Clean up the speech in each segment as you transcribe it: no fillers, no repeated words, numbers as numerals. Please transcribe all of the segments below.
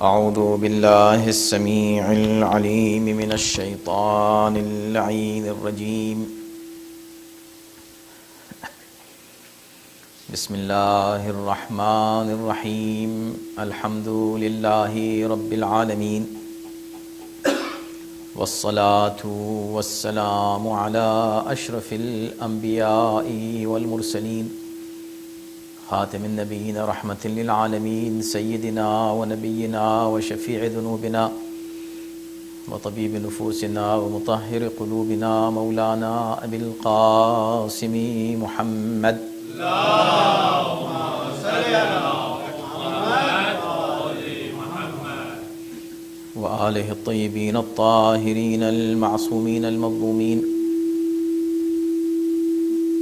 اعوذ باللہ السمیع العلیم من الشیطان اللعین الرجیم بسم اللہ الرحمن الرحیم الحمد للہ رب العالمین والصلاة والسلام علی اشرف الانبیاء والمرسلین خاتم النبیین رحمة للعالمین سیدنا ونبینا وشفیع ذنوبنا وطبیب نفوسنا ومطہر قلوبنا مولانا ابی القاسم محمد اللہم صلی علی محمد وآلہ الطیبین الطاہرین المعصومین المظلومین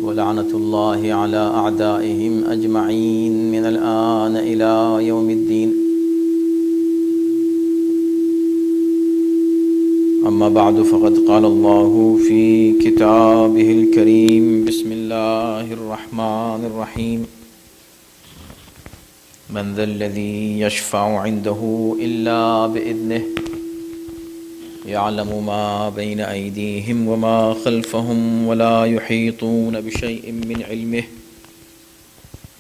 ولعنة الله على أعدائهم أجمعين من الآن إلى يوم الدين. أما بعد فقد قال الله في كتابه الكريم بسم الله الرحمن الرحيم من ذا الذي يشفع عنده إلا بإذنه يعلم ما بين أيديهم وما خلفهم ولا يحيطون بشيء من علمه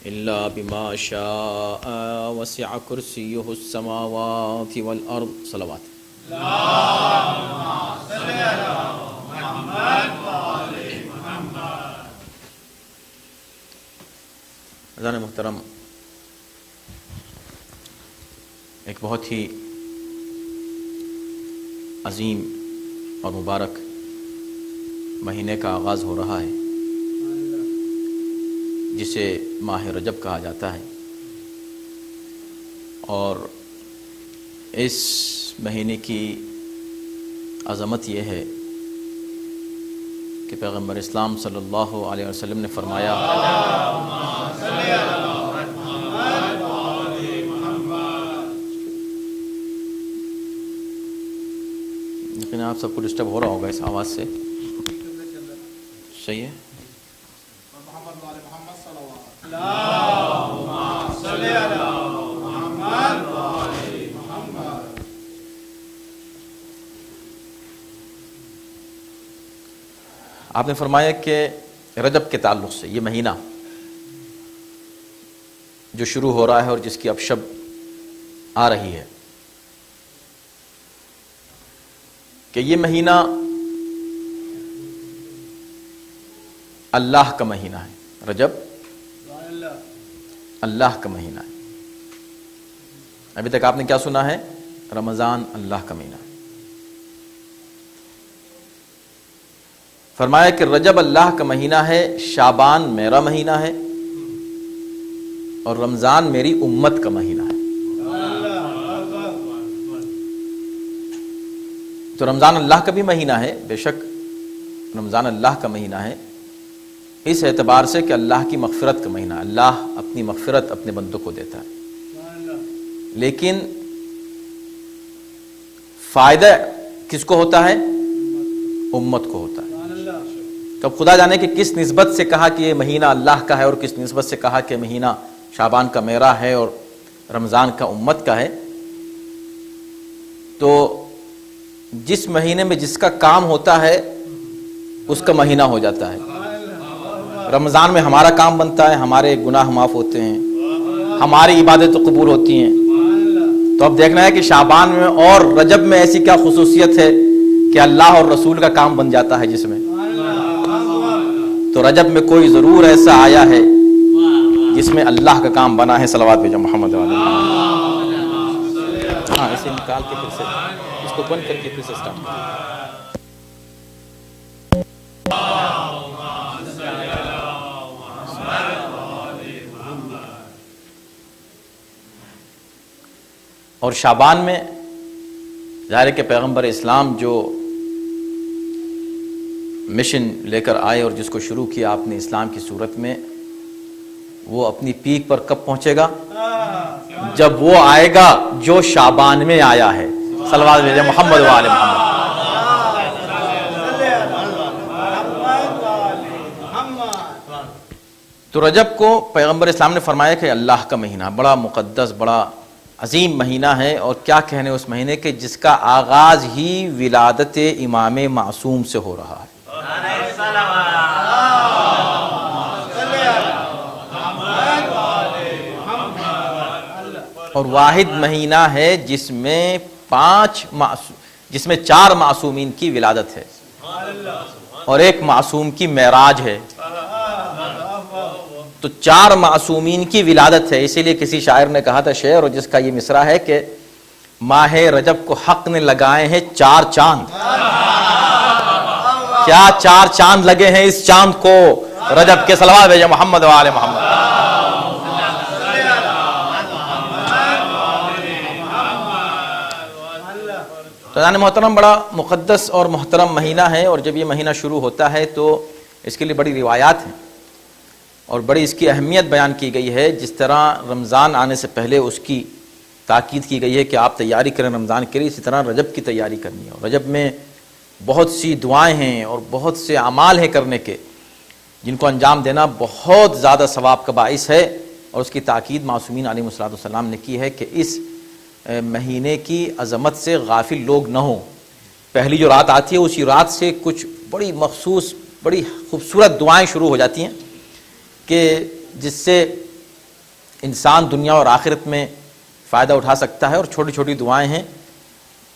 إلا بما شاء وسع كرسيه السماوات والأرض. صلوات. اللهم صل على محمد وآل محمد. عزیزان محترم، ایک بہت ہی عظیم اور مبارک مہینے کا آغاز ہو رہا ہے جسے ماہ رجب کہا جاتا ہے، اور اس مہینے کی عظمت یہ ہے کہ پیغمبر اسلام صلی اللہ علیہ وسلم نے فرمایا لیکن آپ سب کو ڈسٹرب ہو رہا ہوگا اس آواز سے، صحیح ہے؟ آپ نے فرمایا کہ رجب کے تعلق سے، یہ مہینہ جو شروع ہو رہا ہے اور جس کی اب شب آ رہی ہے، کہ یہ مہینہ اللہ کا مہینہ ہے. رجب اللہ کا مہینہ ہے. ابھی تک آپ نے کیا سنا ہے؟ رمضان اللہ کا مہینہ ہے. فرمایا کہ رجب اللہ کا مہینہ ہے، شعبان میرا مہینہ ہے، اور رمضان میری امت کا مہینہ ہے. تو رمضان اللہ کا بھی مہینہ ہے، بے شک رمضان اللہ کا مہینہ ہے اس اعتبار سے کہ اللہ کی مغفرت کا مہینہ. اللہ اپنی مغفرت اپنے بندوں کو دیتا ہے، لیکن فائدہ کس کو ہوتا ہے؟ امت کو ہوتا ہے. تو اب خدا جانے کہ کس نسبت سے کہا کہ یہ مہینہ اللہ کا ہے اور کس نسبت سے کہا کہ مہینہ شعبان کا میرا ہے اور رمضان کا امت کا ہے. تو جس مہینے میں جس کا کام ہوتا ہے اس کا مہینہ ہو جاتا ہے. رمضان میں ہمارا کام بنتا ہے، ہمارے گناہ معاف ہوتے ہیں، ہماری عبادت قبول ہوتی ہیں. تو اب دیکھنا ہے کہ شعبان میں اور رجب میں ایسی کیا خصوصیت ہے کہ اللہ اور رسول کا کام بن جاتا ہے جس میں. تو رجب میں کوئی ضرور ایسا آیا ہے جس میں اللہ کا کام بنا ہے. صلوات بھیجو محمد علیہ. ہاں اسے نکال کے پھر سے اس کو بند کر کے پھر سے سٹارٹ کیجیے. اور شعبان میں ظاہر ہے کہ پیغمبر اسلام جو مشن لے کر آئے اور جس کو شروع کیا آپ نے اسلام کی صورت میں، وہ اپنی پیک پر کب پہنچے گا؟ جب وہ آئے گا جو شعبان میں آیا ہے. صلوات علی محمد و آل محمد. تو رجب کو پیغمبر اسلام نے فرمایا کہ اللہ کا مہینہ، بڑا مقدس، بڑا عظیم مہینہ ہے، اور کیا کہنے اس مہینے کے جس کا آغاز ہی ولادت امام معصوم سے ہو رہا ہے۔ اور واحد مہینہ ہے جس میں جس میں 4 معصومین کی ولادت ہے اور ایک معصوم کی معراج ہے۔ تو 4 معصومین کی ولادت ہے، اسی لیے کسی شاعر نے کہا تھا شعر، اور جس کا یہ مصرع ہے کہ ماہ رجب کو حق نے لگائے ہیں 4 چاند۔ کیا 4 چاند لگے ہیں اس چاند کو، رجب کے صلوات بھیجے محمد و آل محمد۔ تو محترم بڑا مقدس اور محترم مہینہ ہے، اور جب یہ مہینہ شروع ہوتا ہے تو اس کے لیے بڑی روایات ہیں اور بڑی اس کی اہمیت بیان کی گئی ہے۔ جس طرح رمضان آنے سے پہلے اس کی تاکید کی گئی ہے کہ آپ تیاری کریں رمضان کے لیے، اسی طرح رجب کی تیاری کرنی ہے، اور رجب میں بہت سی دعائیں ہیں اور بہت سے اعمال ہیں کرنے کے، جن کو انجام دینا بہت زیادہ ثواب کا باعث ہے، اور اس کی تاکید معصومین علیہ السلام نے کی ہے کہ اس مہینے کی عظمت سے غافل لوگ نہ ہوں۔ پہلی جو رات آتی ہے اسی رات سے کچھ بڑی مخصوص بڑی خوبصورت دعائیں شروع ہو جاتی ہیں کہ جس سے انسان دنیا اور آخرت میں فائدہ اٹھا سکتا ہے، اور چھوٹی چھوٹی دعائیں ہیں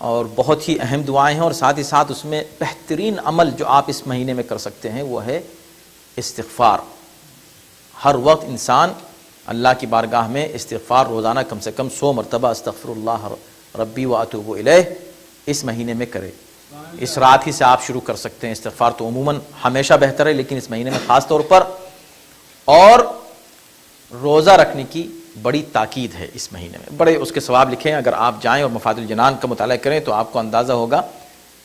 اور بہت ہی اہم دعائیں ہیں، اور ساتھ ہی ساتھ اس میں بہترین عمل جو آپ اس مہینے میں کر سکتے ہیں وہ ہے استغفار۔ ہر وقت انسان اللہ کی بارگاہ میں استغفار روزانہ کم سے کم 100 مرتبہ استغفر اللہ ربی و اتوب الیہ اس مہینے میں کرے۔ اس رات ہی سے آپ شروع کر سکتے ہیں۔ استغفار تو عموماً ہمیشہ بہتر ہے، لیکن اس مہینے میں خاص طور پر، اور روزہ رکھنے کی بڑی تاکید ہے اس مہینے میں، بڑے اس کے ثواب لکھے ہیں۔ اگر آپ جائیں اور مفاد الجنان کا مطالعہ کریں تو آپ کو اندازہ ہوگا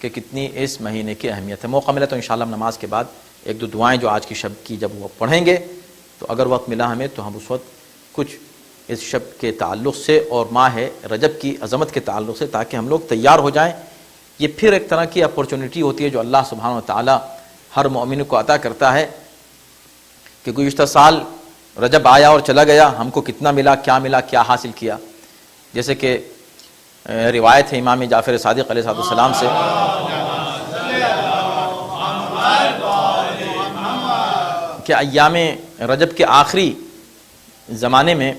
کہ کتنی اس مہینے کی اہمیت ہے۔ موقع ملا تو انشاءاللہ ہم نماز کے بعد 1-2 دعائیں جو آج کی شب کی جب وہ پڑھیں گے، تو اگر وقت ملا ہمیں تو ہم اس وقت کچھ اس شب کے تعلق سے اور ماہ رجب کی عظمت کے تعلق سے، تاکہ ہم لوگ تیار ہو جائیں۔ یہ پھر ایک طرح کی اپورچونٹی ہوتی ہے جو اللہ سبحانہ و تعالی ہر مومن کو عطا کرتا ہے کہ گزشتہ سال رجب آیا اور چلا گیا، ہم کو کتنا ملا، کیا حاصل کیا۔ جیسے کہ روایت ہے امام جعفر صادق علیہ السلام سے کہ ایام رجب کے آخری زمانے میں،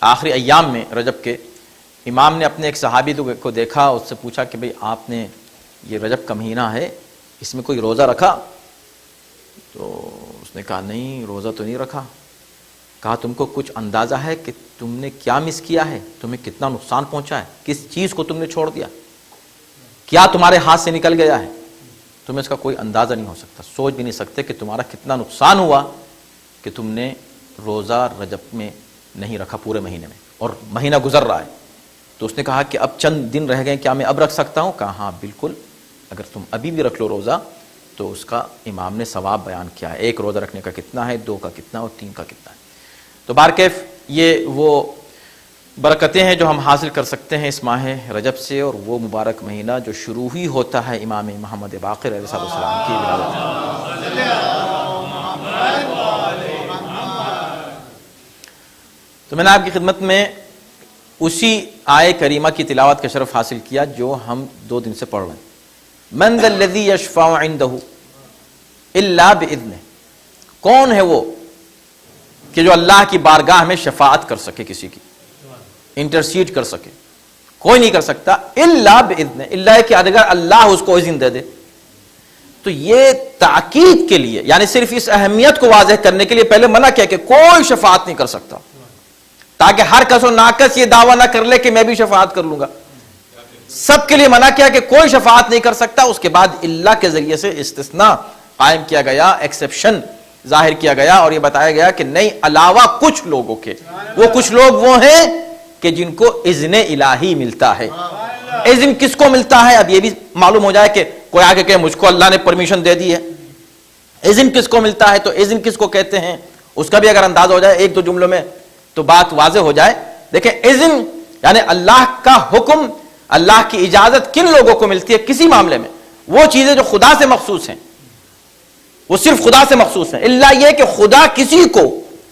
آخری ایام میں رجب کے، امام نے اپنے ایک صحابی کو دیکھا، اس سے پوچھا کہ بھئی آپ نے یہ رجب کا مہینہ ہے، اس میں کوئی روزہ رکھا؟ تو اس نے کہا نہیں، روزہ تو نہیں رکھا۔ کہا تم کو کچھ اندازہ ہے کہ تم نے کیا مس کیا ہے، تمہیں کتنا نقصان پہنچا ہے، کس چیز کو تم نے چھوڑ دیا، کیا تمہارے ہاتھ سے نکل گیا ہے؟ تمہیں اس کا کوئی اندازہ نہیں ہو سکتا، سوچ بھی نہیں سکتے کہ تمہارا کتنا نقصان ہوا کہ تم نے روزہ رجب میں نہیں رکھا پورے مہینے میں، اور مہینہ گزر رہا ہے۔ تو اس نے کہا کہ اب چند دن رہ گئے، کیا میں اب رکھ سکتا ہوں؟ کہا ہاں بالکل، اگر تم ابھی بھی رکھ لو روزہ تو اس کا امام نے ثواب بیان کیا ہے، 1 روزہ رکھنے کا کتنا ہے، 2 کا کتنا اور 3 کا کتنا ہے۔ تو بہرکیف یہ وہ برکتیں ہیں جو ہم حاصل کر سکتے ہیں اس ماہ رجب سے، اور وہ مبارک مہینہ جو شروع ہی ہوتا ہے امام محمد باقر علیہ السلام کی ولادت۔ تو میں نے آپ کی خدمت میں اسی آیے کریمہ کی تلاوت کا شرف حاصل کیا جو ہم 2 دن سے پڑھ رہے ہیں۔ من ذا الذی یشفع عنده الا باذنہ، کون ہے وہ کہ جو اللہ کی بارگاہ میں شفاعت کر سکے، کسی کی انٹرسیڈ کر سکے؟ کوئی نہیں کر سکتا الا باذنہ، الا کہ اگر اللہ اس کو اذن دے دے۔ تو یہ تاکید کے لیے، یعنی صرف اس اہمیت کو واضح کرنے کے لیے پہلے منع کیا کہ کوئی شفاعت نہیں کر سکتا، تاکہ ہر کس و ناکس یہ دعویٰ نہ کر لے کہ میں بھی شفاعت کر لوں گا۔ سب کے لیے منع کیا کہ کوئی شفاعت نہیں کر سکتا، اس کے بعد اللہ کے ذریعے سے استثناء قائم کیا گیا، ایکسیپشن ظاہر کیا گیا، اور یہ بتایا گیا کہ نہیں، علاوہ کچھ لوگوں کے، وہ کچھ لوگ وہ ہیں کہ جن کو اذن الہی ملتا ہے۔ اذن کس کو ملتا ہے؟ اب یہ بھی معلوم ہو جائے کہ کوئی آگے کہ مجھ کو اللہ نے پرمیشن دے دی ہے۔ اذن کس کو ملتا ہے، تو اذن کس کو کہتے ہیں، اس کا بھی اگر انداز ہو جائے 1-2 جملوں میں تو بات واضح ہو جائے۔ دیکھیں، اذن یعنی اللہ کا حکم، اللہ کی اجازت کن لوگوں کو ملتی ہے کسی معاملے میں؟ وہ چیزیں جو خدا سے مخصوص ہیں، وہ صرف خدا سے مخصوص ہیں، الا یہ کہ خدا کسی کو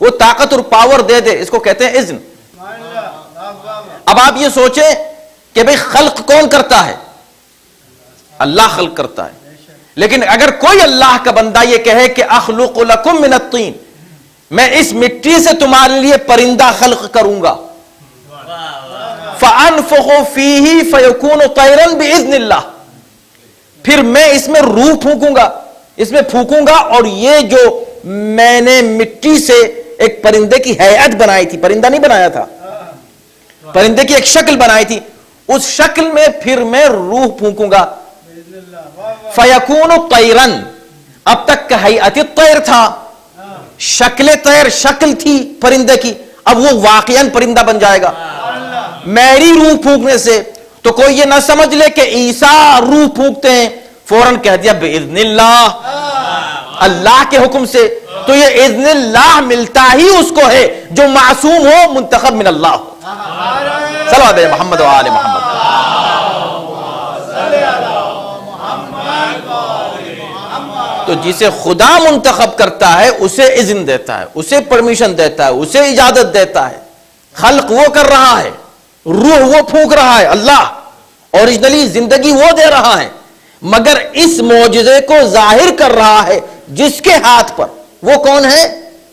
وہ طاقت اور پاور دے دے، اس کو کہتے ہیں اذن۔ اب آپ یہ سوچیں کہ بھئی خلق کون کرتا ہے؟ اللہ خلق کرتا ہے. لیکن اگر کوئی اللہ کا بندہ یہ کہے کہ اخلق لکم من الطین، میں اس مٹی سے تمہارے لیے پرندہ خلق کروں گا، فانفخ فیہ فیکون طیرا باذن اللہ، پھر میں اس میں روح پھونکوں گا، اس میں پھونکوں گا، اور یہ جو میں نے مٹی سے ایک پرندے کی ہیئت بنائی تھی، پرندہ نہیں بنایا تھا، پرندے کی ایک شکل بنائی تھی، اس شکل میں پھر میں روح پھونکوں گا. فیکون طیرا، اب تک کا ہیئت الطیر تھا، شکل طیر شکل تھی پرندے کی، اب وہ واقعاً پرندہ بن جائے گا میری روح پھونکنے سے. تو کوئی یہ نہ سمجھ لے کہ عیسیٰ روح پھونکتے ہیں، فوراً کہہ دیا باذن اللہ، اللہ کے حکم سے. تو یہ اذن اللہ ملتا ہی اس کو ہے جو معصوم ہو، منتخب من اللہ ہو. صلوات محمد و آل محمد. تو جسے خدا منتخب کرتا ہے اسے اذن دیتا ہے، اسے پرمیشن دیتا ہے، اسے اجازت دیتا ہے. خلق وہ کر رہا ہے، روح وہ پھونک رہا ہے، اللہ اوریجنلی زندگی وہ دے رہا ہے، مگر اس معجزے کو ظاہر کر رہا ہے جس کے ہاتھ پر. وہ کون ہے؟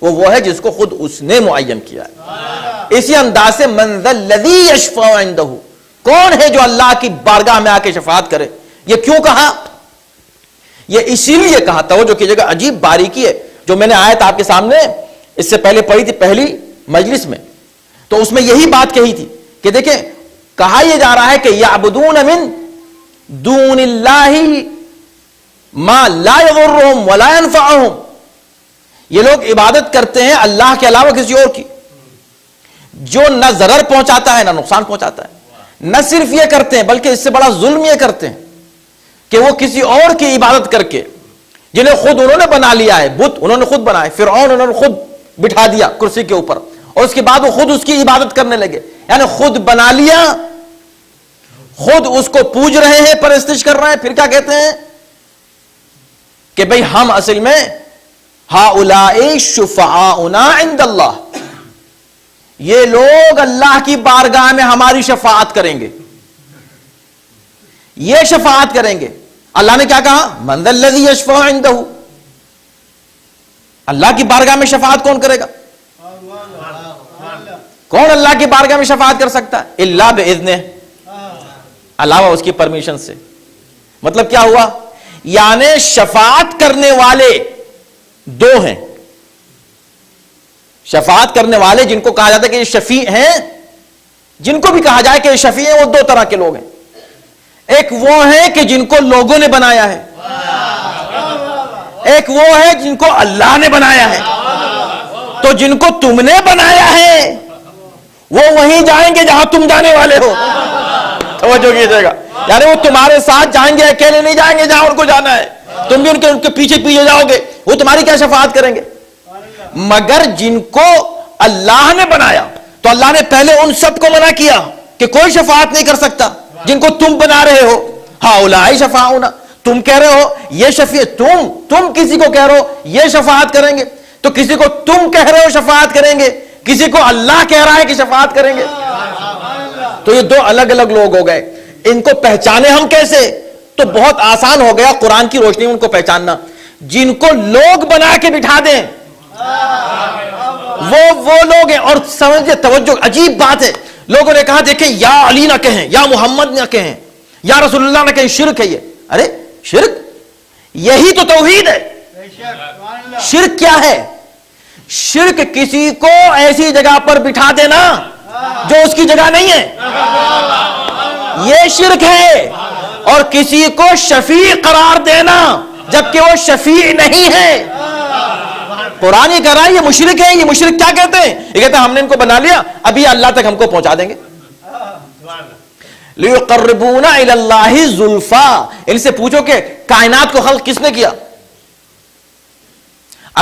وہ ہے جس کو خود اس نے معین کیا ہے. اسی انداز سے من ذا الذی یشفع عندہ، کون ہے جو اللہ کی بارگاہ میں آ کے شفاعت کرے. یہ کیوں کہا؟ یہ اسی لیے کہا، توجہ کیجیے گا، عجیب باریکی ہے جو میں نے آیت آپ کے سامنے اس سے پہلے پڑھی تھی پہلی مجلس میں، تو اس میں یہی بات کہی تھی کہ دیکھیں کہا یہ جا رہا ہے کہ یعبدون من دون اللہ ما لا یضرهم ولا ينفعهم، یہ لوگ عبادت کرتے ہیں اللہ کے علاوہ کسی اور کی جو نہ ضرر پہنچاتا ہے نہ نقصان پہنچاتا ہے. نہ صرف یہ کرتے ہیں بلکہ اس سے بڑا ظلم یہ کرتے ہیں کہ وہ کسی اور کی عبادت کر کے، جنہیں خود انہوں نے بنا لیا ہے، بت انہوں نے خود بنائے، فرعون انہوں نے خود بٹھا دیا کرسی کے اوپر، اور اس کے بعد وہ خود اس کی عبادت کرنے لگے. یعنی خود بنا لیا، خود اس کو پوج رہے ہیں، پرستش کر رہے ہیں، پھر کیا کہتے ہیں کہ بھئی ہم اصل میں ہؤلاء شفعاؤنا عند اللہ، یہ لوگ اللہ کی بارگاہ میں ہماری شفاعت کریں گے، یہ شفاعت کریں گے. اللہ نے کیا کہا؟ من ذا الذی یشفع عندہ، اللہ کی بارگاہ میں شفاعت کون کرے گا؟ کون اللہ کی بارگاہ میں شفاعت کر سکتا ہے؟ الا باذنہ، علاوہ اس کی پرمیشن سے. مطلب کیا ہوا؟ یعنی شفاعت کرنے والے دو ہیں. شفاعت کرنے والے جن کو کہا جاتا ہے کہ یہ شفیع ہیں، جن کو بھی کہا جائے کہ یہ شفیع ہیں، وہ دو طرح کے لوگ ہیں. ایک وہ ہے کہ جن کو لوگوں نے بنایا ہے، ایک وہ ہے جن کو اللہ نے بنایا ہے. تو جن کو تم نے بنایا ہے وہ وہیں جائیں گے جہاں تم جانے والے ہو. توجہ کیجیے گا، یعنی وہ تمہارے ساتھ جائیں گے، اکیلے نہیں جائیں گے جہاں ان کو جانا ہے. تم بھی ان کے پیچھے پیچھے جاؤ گے، وہ تمہاری کیا شفاعت کریں گے؟ مگر جن کو اللہ نے بنایا، تو اللہ نے پہلے ان سب کو منع کیا کہ کوئی شفاعت نہیں کر سکتا. جن کو تم بنا رہے ہو، ہؤلاء شفاعونا، تم کہہ رہے ہو یہ شفیع، تم کسی کو کہہ رہے ہو یہ شفاعت کریں گے، تو کسی کو تم کہہ رہے ہو شفاعت کریں گے، کسی کو اللہ کہہ رہا ہے کہ شفاعت کریں گے. تو یہ دو الگ الگ لوگ ہو گئے. ان کو پہچانے ہم کیسے؟ تو بہت آسان ہو گیا قرآن کی روشنی میں ان کو پہچاننا. جن کو لوگ بنا کے بٹھا دیں وہ لوگ ہیں. اور سمجھے، توجہ، عجیب بات ہے، لوگوں نے کہا دیکھیں یا علی نہ کہیں، یا محمد نہ کہیں، یا رسول اللہ نہ کہیں، شرک ہے یہ. ارے شرک یہی تو توحید ہے. شرک کیا ہے؟ شرک کسی کو ایسی جگہ پر بٹھا دینا جو اس کی جگہ نہیں ہے، یہ شرک ہے. اور کسی کو شفیع قرار دینا جبکہ وہ شفیع نہیں ہے. قرآن یہ کہہ رہا ہے یہ مشرک ہے. یہ مشرک کیا کہتے ہیں؟ یہ کہتے ہیں ہم نے ان کو بنا لیا، ابھی اللہ تک ہم کو پہنچا دیں گے. لِيُقَرِّبُونَ إِلَى اللَّهِ زُلْفَىٰ، ان سے پوچھو کہ کائنات کو خلق کس نے کیا؟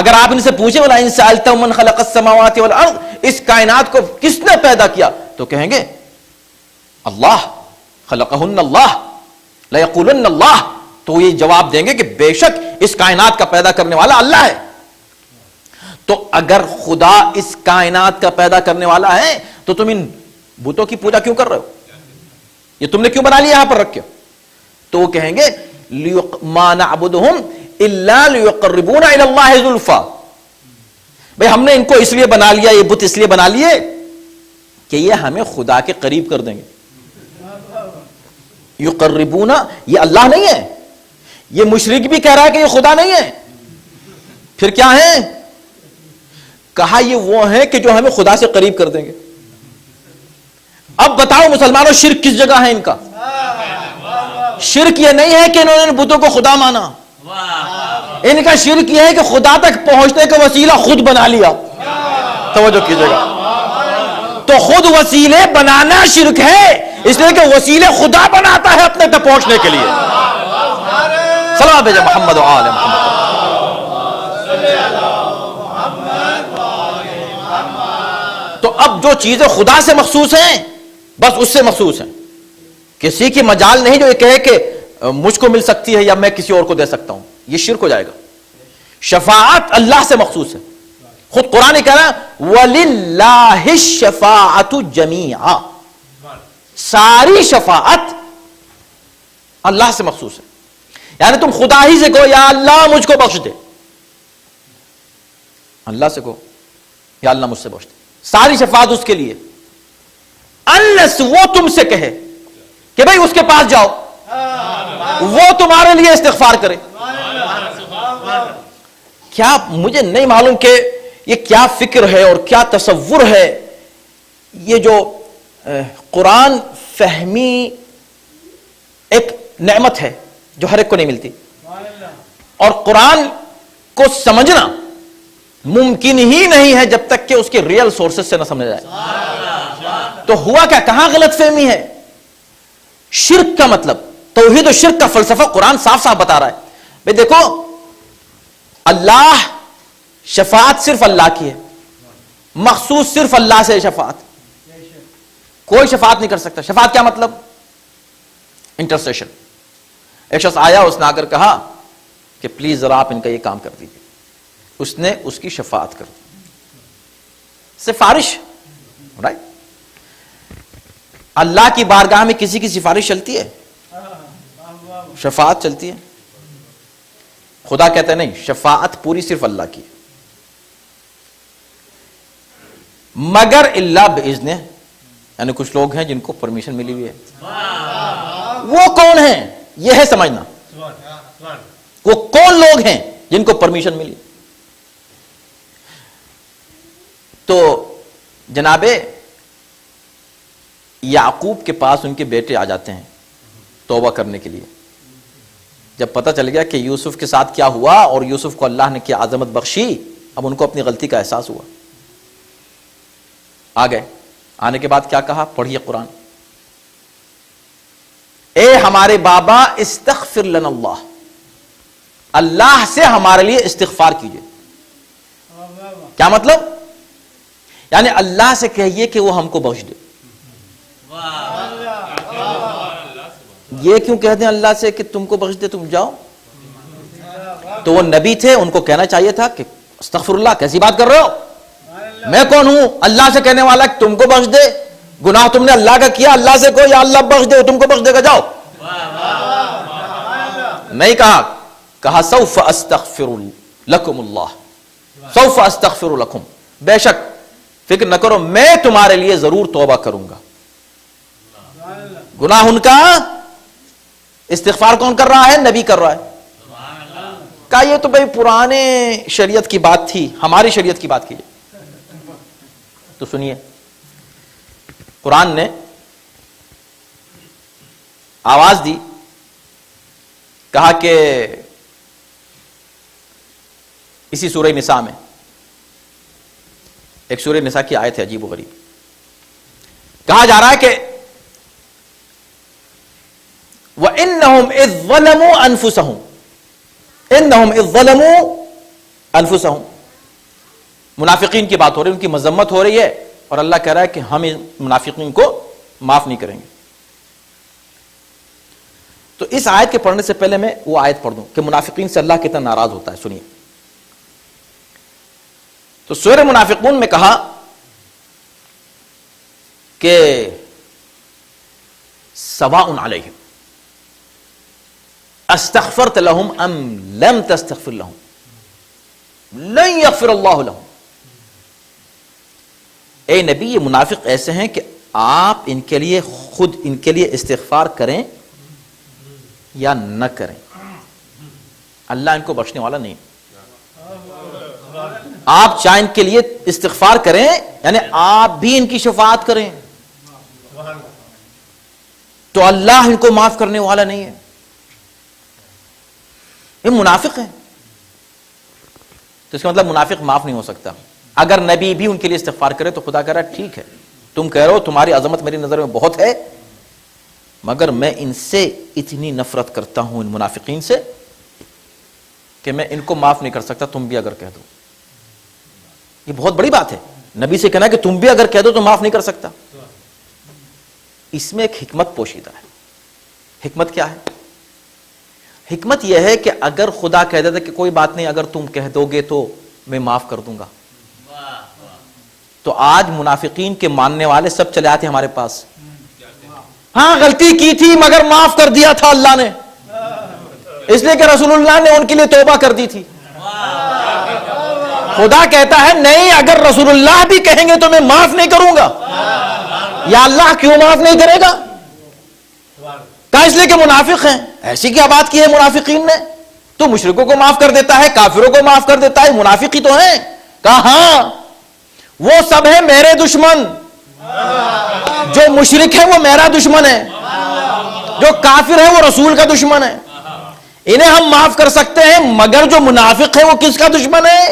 اگر آپ ان سے پوچھیں وَلَئِن سَأَلْتَهُم مَّن خَلَقَ السَّمَاوَاتِ وَالْأَرْضِ، اس کائنات کو کس نے پیدا کیا؟ تو کہیں گے اللہ، خلقہن اللہ، لَيَقُولُنَّ اللہ. تو یہ جواب دیں گے کہ بے شک اس کائنات کا پیدا کرنے والا اللہ ہے. تو اگر خدا اس کائنات کا پیدا کرنے والا ہے تو تم ان بتوں کی پوجا کیوں کر رہے ہو؟ یہ تم نے کیوں بنا لیا یہاں پر رکھ کے؟ تو وہ کہیں گے مَا نَعْبُدُهُمْ إِلَّا لِيُقَرِّبُونَ إِلَى اللَّهِ زُلْفَىٰ، بھئی ہم نے ان کو اس لیے بنا لیا، یہ بت اس لیے بنا لیے کہ یہ ہمیں خدا کے قریب کر دیں گے۔ یقربون، یہ اللہ نہیں ہے، یہ مشرک بھی کہہ رہا ہے کہ یہ خدا نہیں ہے، پھر کیا ہے؟ کہا یہ وہ ہیں کہ جو ہمیں خدا سے قریب کر دیں گے۔ اب بتاؤ مسلمانوں، شرک کس جگہ ہے ان کا؟ شرک یہ نہیں ہے کہ انہوں نے بتوں کو خدا مانا، ان کا شرک یہ ہے کہ خدا تک پہنچنے کا وسیلہ خود بنا لیا۔ توجہ کیجئے گا، تو خود وسیلے بنانا شرک ہے، اس لیے کہ وسیلے خدا بناتا ہے اپنے تک پہنچنے کے لیے۔ سلام بھیجا محمد و آل محمد۔ تو اب جو چیزیں خدا سے مخصوص ہیں بس اس سے مخصوص ہیں، کسی کی مجال نہیں جو یہ کہے کہ مجھ کو مل سکتی ہے یا میں کسی اور کو دے سکتا ہوں، یہ شرک ہو جائے گا۔ شفاعت اللہ سے مخصوص ہے، خود قرآن کہہ رہا ہے وَلِلَّهِ الشَّفَاعَةُ جَمِيعًا، ساری شفاعت اللہ سے مخصوص ہے۔ یعنی تم خدا ہی سے کہو یا اللہ مجھ کو بخش دے، اللہ سے کہو یا اللہ مجھ سے بخش دے، ساری شفاعت اس کے لیے، انلس وہ تم سے کہے کہ بھئی اس کے پاس جاؤ، وہ تمہارے لیے استغفار کرے۔ کیا مجھے نہیں معلوم کہ یہ کیا فکر ہے اور کیا تصور ہے، یہ جو قرآن فہمی ایک نعمت ہے جو ہر ایک کو نہیں ملتی، اور قرآن کو سمجھنا ممکن ہی نہیں ہے جب تک کہ اس کے ریئل سورسز سے نہ سمجھا جائے۔ تو ہوا کیا، کہاں غلط فہمی ہے؟ شرک کا مطلب، توحید و شرک کا فلسفہ قرآن صاف صاف بتا رہا ہے۔ بھئی دیکھو، اللہ شفاعت صرف اللہ کی ہے، مخصوص صرف اللہ سے شفاعت، کوئی شفاعت نہیں کر سکتا۔ شفاعت کیا مطلب؟ انٹرسیشن۔ ایک شخص آیا، اس نے آ کر کہا کہ پلیز ذرا آپ ان کا یہ کام کر دیجیے، اس نے اس کی شفاعت کر دی، سفارش، رائٹ؟ اللہ کی بارگاہ میں کسی کی سفارش چلتی ہے؟ شفاعت چلتی ہے؟ خدا کہتا ہے نہیں، شفاعت پوری صرف اللہ کی، مگر اللہ باذن، یعنی کچھ لوگ ہیں جن کو پرمیشن ملی ہوئی ہے۔ وہ کون ہیں یہ ہے سمجھنا، وہ کون لوگ ہیں جن کو پرمیشن ملی؟ تو جناب یعقوب کے پاس ان کے بیٹے آ جاتے ہیں توبہ کرنے کے لیے، جب پتہ چل گیا کہ یوسف کے ساتھ کیا ہوا اور یوسف کو اللہ نے کیا عظمت بخشی، اب ان کو اپنی غلطی کا احساس ہوا، آ گئے۔ آنے کے بعد کیا کہا؟ پڑھیے قرآن، اے ہمارے بابا استغفر لنا اللہ، اللہ سے ہمارے لیے استغفار کیجئے۔ کیا مطلب؟ یعنی اللہ سے کہیے کہ وہ ہم کو بخش دے۔ یہ کیوں کہہ دیں اللہ سے کہ تم کو بخش دے، تم جاؤ؟ تو وہ نبی تھے، ان کو کہنا چاہیے تھا کہ استغفر اللہ، کیسی بات کر رہے ہو، میں کون ہوں اللہ سے کہنے والا کہ تم کو بخش دے؟ گناہ تم نے اللہ کا کیا، اللہ سے کہو یا اللہ بخش دے، وہ تم کو بخش دے گا، جاؤ۔ نہیں کہا، کہا سوف استغفر لکم اللہ، سوف استغفر لکم، بے شک فکر نہ کرو میں تمہارے لیے ضرور توبہ کروں گا۔ گناہ ان کا، استغفار کون کر رہا ہے؟ نبی کر رہا ہے۔ کہا یہ تو بھئی پرانے شریعت کی بات تھی، ہماری شریعت کی بات کیجئے۔ تو سنیے، قرآن نے آواز دی، کہا کہ اسی سورہ نساء میں ایک سورہ نساء کی آیت ہے عجیب و غریب، کہا جا رہا ہے کہ وَإِنَّهُمْ إِذْ ظَلَمُوا أَنفُسَهُمْ، إِنَّهُمْ إِذْ ظَلَمُوا أَنفُسَهُمْ، منافقین کی بات ہو رہی ہے، ان کی مذمت ہو رہی ہے، اور اللہ کہہ رہا ہے کہ ہم ان منافقین کو معاف نہیں کریں گے۔ تو اس آیت کے پڑھنے سے پہلے میں وہ آیت پڑھ دوں کہ منافقین سے اللہ کتنا ناراض ہوتا ہے، سنیے۔ تو سورہ منافقون میں کہا کہ سواء علیہم استغفرت لهم ام لم تستغفر لهم لن یغفر اللہ لهم. اے نبی یہ منافق ایسے ہیں کہ آپ ان کے لیے خود ان کے لیے استغفار کریں یا نہ کریں، اللہ ان کو بخشنے والا نہیں. آپ چاہے ان کے لیے استغفار کریں یعنی آپ بھی ان کی شفاعت کریں تو اللہ ان کو معاف کرنے والا نہیں ہے. یہ منافق ہیں، تو اس کا مطلب منافق معاف نہیں ہو سکتا. اگر نبی بھی ان کے لیے استغفار کرے تو خدا کہہ رہا ہے ٹھیک ہے، تم کہہ رہے ہو تمہاری عظمت میری نظر میں بہت ہے، مگر میں ان سے اتنی نفرت کرتا ہوں ان منافقین سے کہ میں ان کو معاف نہیں کر سکتا، تم بھی اگر کہہ دو. یہ بہت بڑی بات ہے نبی سے کہنا کہ تم بھی اگر کہہ دو تو معاف نہیں کر سکتا. اس میں ایک حکمت پوشیدہ ہے. حکمت کیا ہے؟ حکمت یہ ہے کہ اگر خدا کہہ دیتا کہ کوئی بات نہیں اگر تم کہہ دو گے تو میں معاف کر دوں گا، تو آج منافقین کے ماننے والے سب چلے آتے ہمارے پاس، ہاں غلطی کی تھی مگر معاف کر دیا تھا اللہ نے، اس لیے کہ رسول اللہ نے ان کے لیے توبہ کر دی تھی. خدا کہتا ہے نہیں، اگر رسول اللہ بھی کہیں گے تو میں معاف نہیں کروں گا. یا اللہ کیوں معاف نہیں کرے گا؟ کہا اس لیے کہ منافق ہیں. ایسی کیا بات کی ہے منافقین نے؟ تو مشرکوں کو معاف کر دیتا ہے، کافروں کو معاف کر دیتا ہے، منافق ہی تو ہیں. کہا ہاں وہ سب ہیں میرے دشمن، جو مشرک ہے وہ میرا دشمن ہے، جو کافر ہے وہ رسول کا دشمن ہے. انہیں ہم معاف کر سکتے ہیں مگر جو منافق ہے وہ کس کا دشمن ہے؟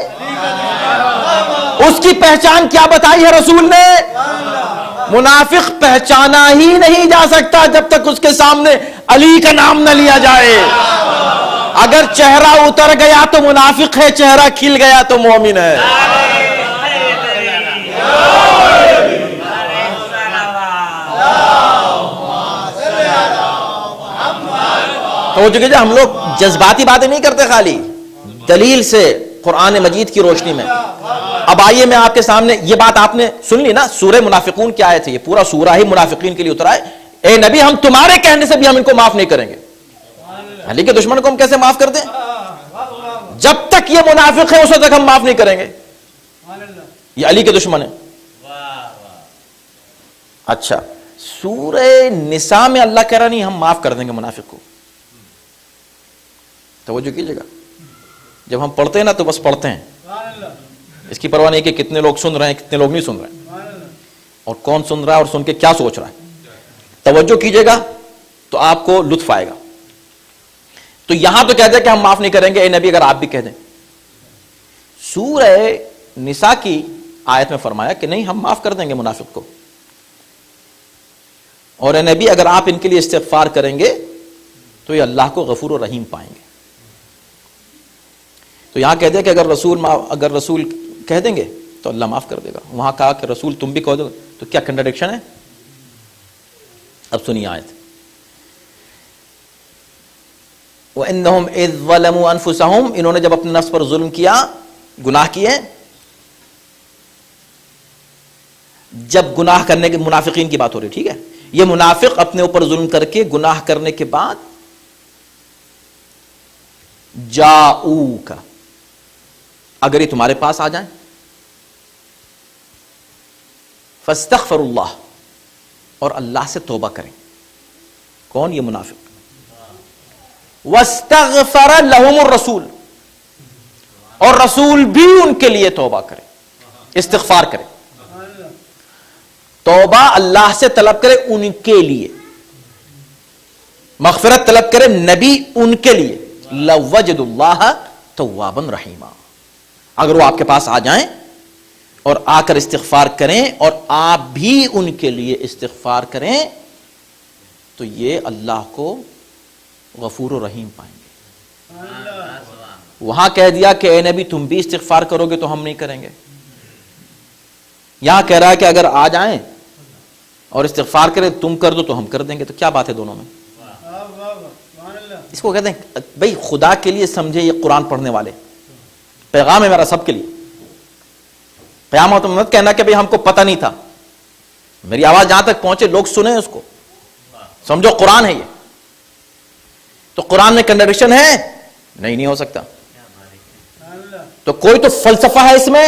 اس کی پہچان کیا بتائی ہے رسول نے؟ منافق پہچانا ہی نہیں جا سکتا جب تک اس کے سامنے علی کا نام نہ لیا جائے. اگر چہرہ اتر گیا تو منافق ہے، چہرہ کھل گیا تو مومن ہے. تو جو کہ ہم لوگ جذباتی باتیں نہیں کرتے، خالی دلیل سے قرآن مجید کی روشنی میں. اب آئیے میں آپ کے سامنے یہ بات آپ نے سن لی نا، سورہ منافقون کی آیت ہے، یہ پورا سورہ ہی منافقین کے لیے اترا ہے. اے نبی ہم تمہارے کہنے سے بھی ہم ان کو معاف نہیں کریں گے. علی کے دشمن کو ہم کیسے معاف کر دیں؟ جب تک یہ منافق ہے اس وقت تک ہم معاف نہیں کریں گے. یہ علی کے دشمن ہے. اچھا سورہ نساء میں اللہ کہہ رہا نہیں ہم معاف کر دیں گے منافق کو. توجہ کیجیے گا، جب ہم پڑھتے ہیں نا تو بس پڑھتے ہیں، اس کی پرواہ نہیں کہ کتنے لوگ سن رہے ہیں کتنے لوگ نہیں سن رہے ہیں اور کون سن رہا ہے اور سن کے کیا سوچ رہا ہے. توجہ کیجیے گا تو آپ کو لطف آئے گا. تو یہاں تو کہتے ہیں کہ ہم معاف نہیں کریں گے، اے نبی اگر آپ بھی کہہ دیں. سورہ نساء کی آیت میں فرمایا کہ نہیں ہم معاف کر دیں گے منافق کو، اور اے نبی اگر آپ ان کے لیے استغفار کریں گے تو یہ اللہ کو غفور و رحیم پائیں گے. تو یہاں کہہ دیا کہ اگر رسول کہہ دیں گے تو اللہ معاف کر دے گا. وہاں کہا کہ رسول تم بھی کہہ دو، تو کیا کنٹراڈکشن ہے؟ اب سنیے آیت. وَإِنَّهُمْ إِذْ ظَلَمُوا أَنفُسَهُمْ، انہوں نے جب اپنے نفس پر ظلم کیا، گناہ کیے. جب گناہ کرنے کے منافقین کی بات ہو رہی، ٹھیک ہے، یہ منافق اپنے اوپر ظلم کر کے گناہ کرنے کے بعد جاؤک، اگر یہ تمہارے پاس آ جائیں، فاستغفر اللہ، اور اللہ سے توبہ کریں. کون؟ یہ منافق. واستغفر لهم الرسول، اور رسول بھی ان کے لیے توبہ کرے، استغفار کرے. توبہ اللہ سے طلب کرے ان کے لیے، مغفرت طلب کرے نبی ان کے لیے. لوجد اللہ توابا رحیما، اگر وہ آپ کے پاس آ جائیں اور آ کر استغفار کریں اور آپ بھی ان کے لیے استغفار کریں تو یہ اللہ کو غفور و رحیم پائیں گے. وہاں کہہ دیا کہ اے نبی تم بھی استغفار کرو گے تو ہم نہیں کریں گے. یہاں کہہ رہا ہے کہ اگر آ جائیں اور استغفار کریں تم کر دو تو ہم کر دیں گے. تو کیا بات ہے دونوں میں؟ اس کو کہتے ہیں بھائی خدا کے لیے سمجھے. یہ قرآن پڑھنے والے، پیغام ہے میرا سب کے لیے. قیامت میں مت کہنا کہ بھئی ہم کو پتہ نہیں تھا. میری آواز جہاں تک پہنچے لوگ سنیں اس کو, سمجھو قرآن ہے یہ. تو قرآن میں کنٹرڈکشن ہے نہیں ہو سکتا. تو کوئی تو فلسفہ ہے اس میں,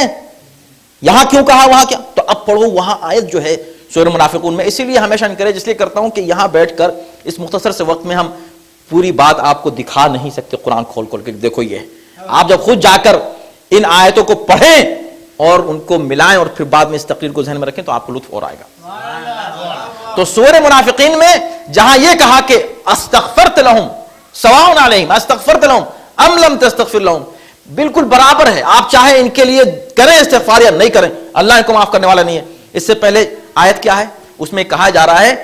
یہاں کیوں کہا وہاں کیا. تو اب پڑھو وہاں آیت جو ہے سورہ منافقون میں. اسی لیے ہمیشہ انکریج اس لیے کرتا ہوں کہ یہاں بیٹھ کر اس مختصر سے وقت میں ہم پوری بات آپ کو دکھا نہیں سکتے قرآن کھول کھول کے. دیکھو یہ آپ جب خود جا کر ان آیتوں کو پڑھیں اور ان کو ملائیں اور پھر بعد میں اس تقریر کو ذہن میں رکھیں تو آپ کو لطف اور آئے گا. تو سورہ منافقین میں جہاں یہ کہا کہ استغفرت لہم سواء علیہم استغفرت لہم ام لم تستغفر لہم, بالکل برابر ہے, آپ چاہیں ان کے لیے کریں استغفار یا نہیں کریں, اللہ ان کو معاف کرنے والا نہیں ہے. اس سے پہلے آیت کیا ہے, اس میں کہا جا رہا ہے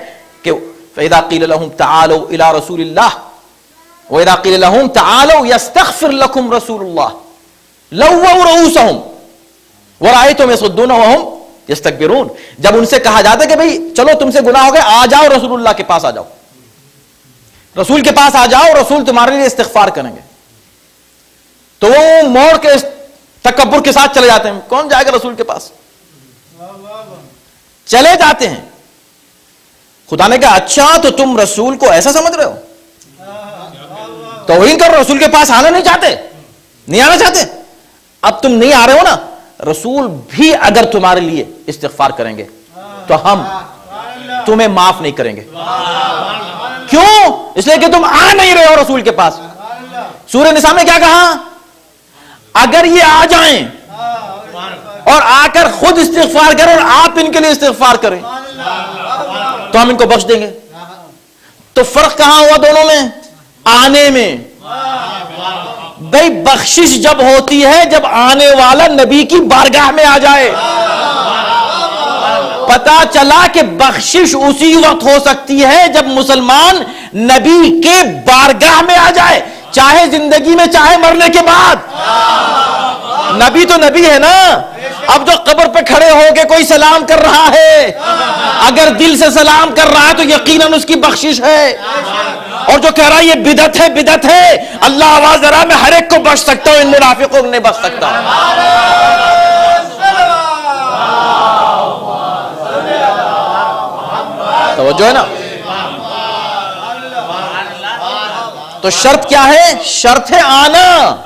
کہ فَإِذَا قِيلَ لَهُمْ تَعَالَوْا إِلَىٰ رَسُولِ اللَّهِ وَإِذَا قِيلَ لَهُمْ تَعَالَوْا يَسْتَغْفِرْ لَكُمْ رَسُولُ اللَّهِ لَوَّوْا رُؤُوسَهُمْ وَرَأَيْتَهُمْ يَصُدُّونَ وَهُمْ يَسْتَكْبِرُونَ. جب ان سے کہا جاتا ہے کہ بھئی چلو تم سے گناہ ہو گئے, آ جاؤ رسول اللہ کے پاس آ جاؤ, رسول کے پاس آ جاؤ, رسول تمہارے لیے استغفار کریں گے, تو وہ موڑ کے تکبر کے ساتھ چلے جاتے ہیں. کون جائے گا رسول کے پاس, چلے جاتے ہیں. خدا نے کہا اچھا تو تم رسول کو ایسا سمجھ رہے ہو, توہین کرو, رسول کے پاس آنا نہیں چاہتے, نہیں آنا چاہتے. اب تم نہیں آ رہے ہو نا, رسول بھی اگر تمہارے لیے استغفار کریں گے تو ہم تمہیں معاف نہیں کریں گے. کیوں؟ اس لیے کہ تم آ نہیں رہے ہو رسول کے پاس. سورہ نساء میں کیا کہا, اگر یہ آ جائیں اور آ کر خود استغفار کریں اور آپ ان کے لیے استغفار کریں تو ہم ان کو بخش دیں گے. تو فرق کہاں ہوا دونوں میں, آنے میں. بھئی بخشش جب ہوتی ہے جب آنے والا نبی کی بارگاہ میں آ جائے. پتا چلا کہ بخشش اسی وقت ہو سکتی ہے جب مسلمان نبی کے بارگاہ میں آ جائے, چاہے زندگی میں چاہے مرنے کے بعد. نبی تو نبی ہے نا. اب جو قبر پہ کھڑے ہو کے کوئی سلام کر رہا ہے, اگر دل سے سلام کر رہا ہے تو یقیناً اس کی بخشش ہے. اور جو کہہ رہا ہے یہ بدعت ہے, بدعت ہے, اللہ آواز ذرا میں ہر ایک کو بخش سکتا ہوں, ان منافقوں کو نہیں بخش سکتا. توجہ ہے نا. تو شرط کیا ہے, شرط ہے آنا,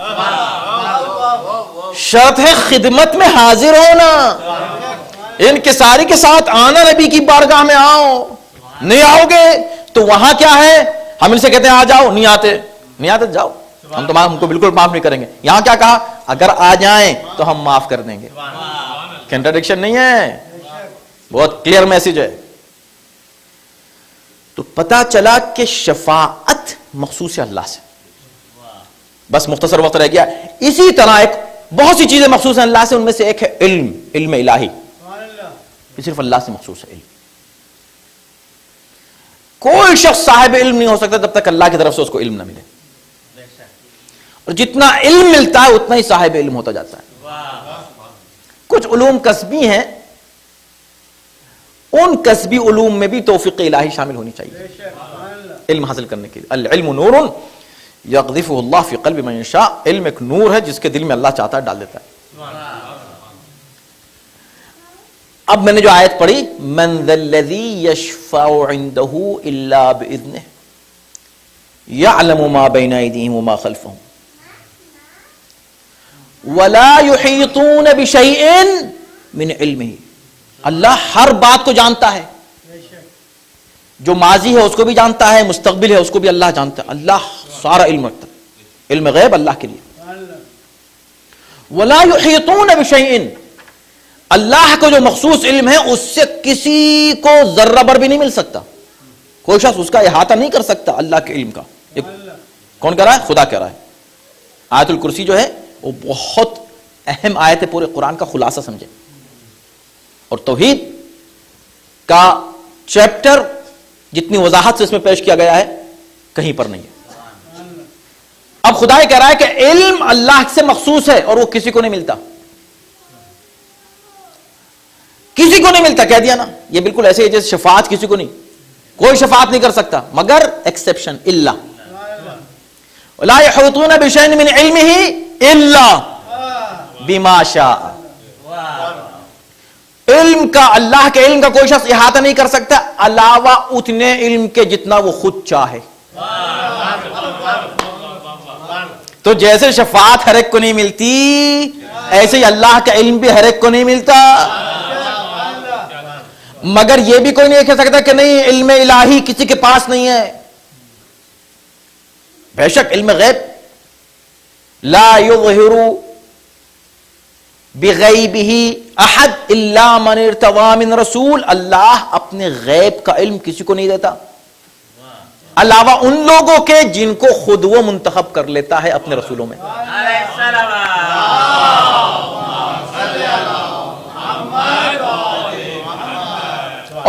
شرط ہے خدمت میں حاضر ہونا, انکساری کے ساتھ آنا, نبی کی بارگاہ میں آؤ. نہیں آؤ گے تو وہاں کیا ہے, ہم ان سے کہتے ہیں آ جاؤ, نہیں آتے جاؤ, ہم کو بالکل معاف نہیں کریں گے. یہاں کیا کہا, اگر آ جائیں تو ہم معاف کر دیں گے. کنٹرڈکشن نہیں ہے, بہت کلیئر میسج ہے. تو پتا چلا کہ شفاعت مخصوص ہے اللہ سے. بس مختصر وقت رہ گیا. اسی طرح ایک بہت سی چیزیں مخصوص ہیں اللہ سے, ان میں سے ایک ہے علم, علم الہی. یہ صرف اللہ سے مخصوص ہے علم. کوئی شخص صاحب علم نہیں ہو سکتا جب تک اللہ کی طرف سے اس کو علم نہ ملے. اور جتنا علم ملتا ہے اتنا ہی صاحب علم ہوتا جاتا ہے. کچھ علوم کسبی ہیں, ان کسبی علوم میں بھی توفیق الہی شامل ہونی چاہیے علم حاصل کرنے کے لیے. العلم نور یقذفہ اللہ فی قلب من یشاء. علم ایک نور ہے جس کے دل میں اللہ چاہتا ہے ڈال دیتا ہے. اب میں نے جو آیت پڑھی, من ذا الذی یشفع عنده الا باذنہ یعلم ما بین ایدیہم وما خلفہم ولا یحیطون بشیء من علمہ. اللہ ہر بات کو جانتا ہے, جو ماضی ہے اس کو بھی جانتا ہے, مستقبل ہے اس کو بھی اللہ جانتا ہے. اللہ سارا علم رکھتا ہے, علم غیب اللہ کے لیے. ولا یحیطون بشیء, اللہ کو جو مخصوص علم ہے اس سے کسی کو ذرہ بر بھی نہیں مل سکتا. کوئی شخص اس کا احاطہ نہیں کر سکتا اللہ کے علم کا. کون کہہ رہا ہے, خدا کہہ رہا ہے. آیت الکرسی جو ہے وہ بہت اہم آیت ہے, پورے قرآن کا خلاصہ سمجھے. اور توحید کا چیپٹر جتنی وضاحت سے اس میں پیش کیا گیا ہے کہیں پر نہیں ہے. اب خدا یہ کہہ رہا ہے کہ علم اللہ سے مخصوص ہے اور وہ کسی کو نہیں ملتا, کسی کو نہیں ملتا. کہہ دیا نا, یہ بالکل ایسے ہی جیسے شفاعت کسی کو نہیں, کوئی شفاعت نہیں کر سکتا مگر ایکسپشن الا لا یحیطون بشیء من علمہ الا بما شاء. علم کا، اللہ کے علم کا کوئی شخص احاطہ نہیں کر سکتا علاوہ اتنے علم کے جتنا وہ خود چاہے. تو جیسے شفاعت ہر ایک کو نہیں ملتی، ایسے ہی اللہ کا علم بھی ہر ایک کو نہیں ملتا. مگر یہ بھی کوئی نہیں کہہ سکتا کہ نہیں علم الہی کسی کے پاس نہیں ہے. بے شک علم غیب لا یظہر بغیبہ احد الا من ارتضی من رسول. اللہ اپنے غیب کا علم کسی کو نہیں دیتا علاوہ ان لوگوں کے جن کو خود وہ منتخب کر لیتا ہے اپنے رسولوں میں.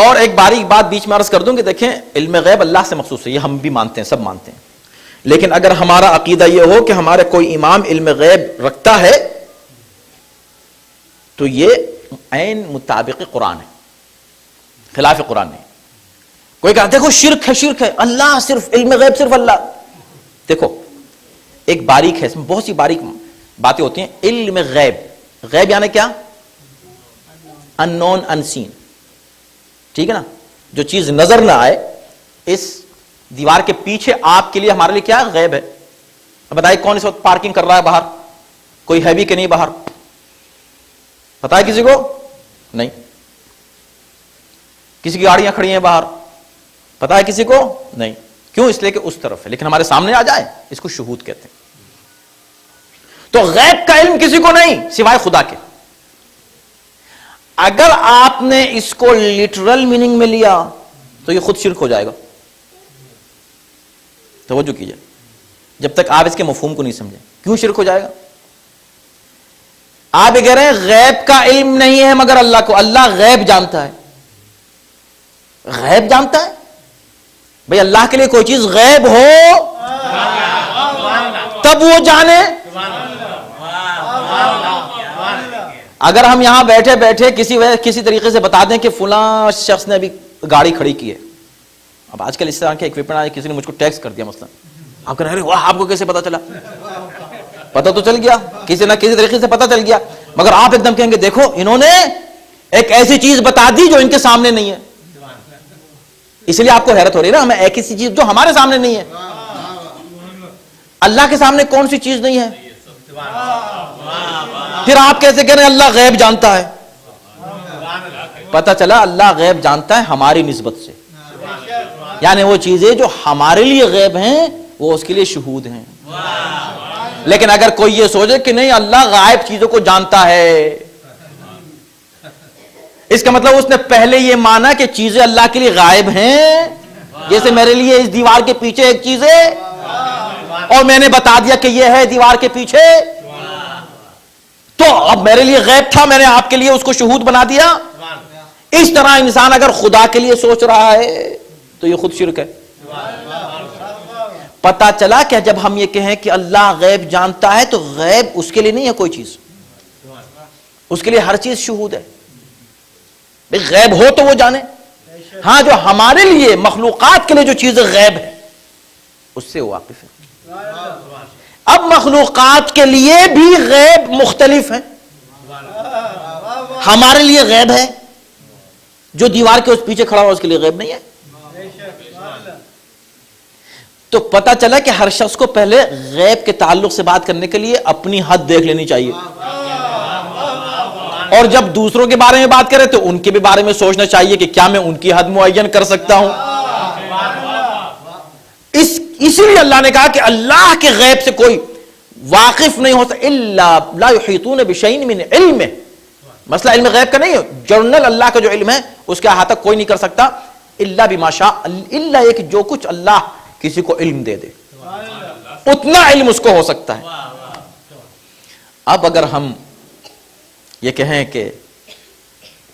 اور ایک باریک بات بیچ میں عرض کر دوں کہ دیکھیں علم غیب اللہ سے مخصوص ہے، یہ ہم بھی مانتے ہیں، سب مانتے ہیں. لیکن اگر ہمارا عقیدہ یہ ہو کہ ہمارے کوئی امام علم غیب رکھتا ہے تو یہ عین مطابق قرآن ہے، خلاف قرآن نہیں. کوئی کہا دیکھو شرک ہے، شرک ہے، اللہ صرف علم غیب صرف اللہ. دیکھو ایک باریک ہے، اس میں بہت سی باریک باتیں ہوتی ہیں. علم غیب، غیب یعنی کیا؟ ان نون، ان سین، ٹھیک ہے نا؟ جو چیز نظر نہ آئے. اس دیوار کے پیچھے آپ کے لیے ہمارے لیے کیا غیب ہے؟ اب بتائیے کون اس وقت پارکنگ کر رہا ہے باہر؟ کوئی ہے بھی کہ نہیں باہر؟ پتا ہے کسی کو؟ نہیں. کسی کی گاڑیاں کھڑی ہیں باہر؟ پتا ہے کسی کو؟ نہیں. کیوں؟ اس لیے کہ اس طرف ہے، لیکن ہمارے سامنے آ جائے اس کو شہود کہتے ہیں. تو غیب کا علم کسی کو نہیں سوائے خدا کے. اگر آپ نے اس کو لٹرل میننگ میں لیا تو یہ خود شرک ہو جائے گا. توجہ کیجئے، جب تک آپ اس کے مفہوم کو نہیں سمجھیں. کیوں شرک ہو جائے گا؟ آپ یہ کہہ رہے ہیں غیب کا علم نہیں ہے مگر اللہ کو، اللہ غیب جانتا ہے. غیب جانتا ہے؟ بھئی اللہ کے لیے کوئی چیز غیب ہو تب وہ جانے. اگر ہم یہاں بیٹھے بیٹھے کسی طریقے سے بتا دیں کہ فلاں شخص نے ابھی گاڑی کھڑی کی ہے. اب آج کل اس طرح کے اکوپمنٹ آئے، کسی نے مجھ کو ٹیکس کر دیا مثلا، آپ کہہ رہے ہیں واہ آپ کو کیسے پتا چلا؟ پتا تو چل گیا، کسی نہ کسی طریقے سے پتا چل گیا. مگر آپ ایک دم کہیں گے دیکھو انہوں نے ایک ایسی چیز بتا دی جو ان کے سامنے نہیں ہے. اس لیے آپ کو حیرت ہو رہی ہے نا، ہمیں ایک ایسی چیز جو ہمارے سامنے نہیں ہے. اللہ کے سامنے کون سی چیز نہیں ہے؟ پھر آپ کیسے کہہ رہے ہیں اللہ غیب جانتا ہے؟ پتا چلا اللہ غیب جانتا ہے ہماری نسبت سے، یعنی وہ چیزیں جو ہمارے لیے غیب ہیں وہ اس کے لیے شہود ہیں. لیکن اگر کوئی یہ سوچے کہ نہیں اللہ غائب چیزوں کو جانتا ہے، اس کا مطلب اس نے پہلے یہ مانا کہ چیزیں اللہ کے لیے غائب ہیں. جیسے میرے لیے اس دیوار کے پیچھے ایک چیز ہے اور میں نے بتا دیا کہ یہ ہے دیوار کے پیچھے، تو اب میرے لیے غیب تھا، میں نے آپ کے لیے اس کو شہود بنا دیا. اس طرح انسان اگر خدا کے لیے سوچ رہا ہے تو یہ خود شرک ہے. پتا چلا کہ جب ہم یہ کہیں کہ اللہ غیب جانتا ہے تو غیب اس کے لیے نہیں ہے کوئی چیز، اس کے لیے ہر چیز شہود ہے. غیب ہو تو وہ جانے. ہاں جو ہمارے لیے مخلوقات کے لیے جو چیز غیب ہے اس سے وہ واقف ہے. اب مخلوقات کے لیے بھی غیب مختلف ہیں. ہمارے لیے غیب ہے، جو دیوار کے اس پیچھے کھڑا ہوا اس کے لیے غیب نہیں ہے. تو پتا چلا کہ ہر شخص کو پہلے غیب کے تعلق سے بات کرنے کے لیے اپنی حد دیکھ لینی چاہیے، اور جب دوسروں کے بارے میں بات کرے تو ان کے بھی بارے میں سوچنا چاہیے کہ کیا میں ان کی حد معین کر سکتا ہوں. اسی لیے اللہ نے کہا کہ اللہ کے غیب سے کوئی واقف نہیں ہوتا الا لا یحیطون بشیء من علمہ. مسئلہ علم غیب کا نہیں ہے، جنرل اللہ کا جو علم ہے اس کے احاطہ کوئی نہیں کر سکتا الا بما شاء، الا یہ کہ جو کچھ اللہ کسی کو علم دے دے اتنا علم اس کو ہو سکتا ہے. اب اگر ہم یہ کہیں کہ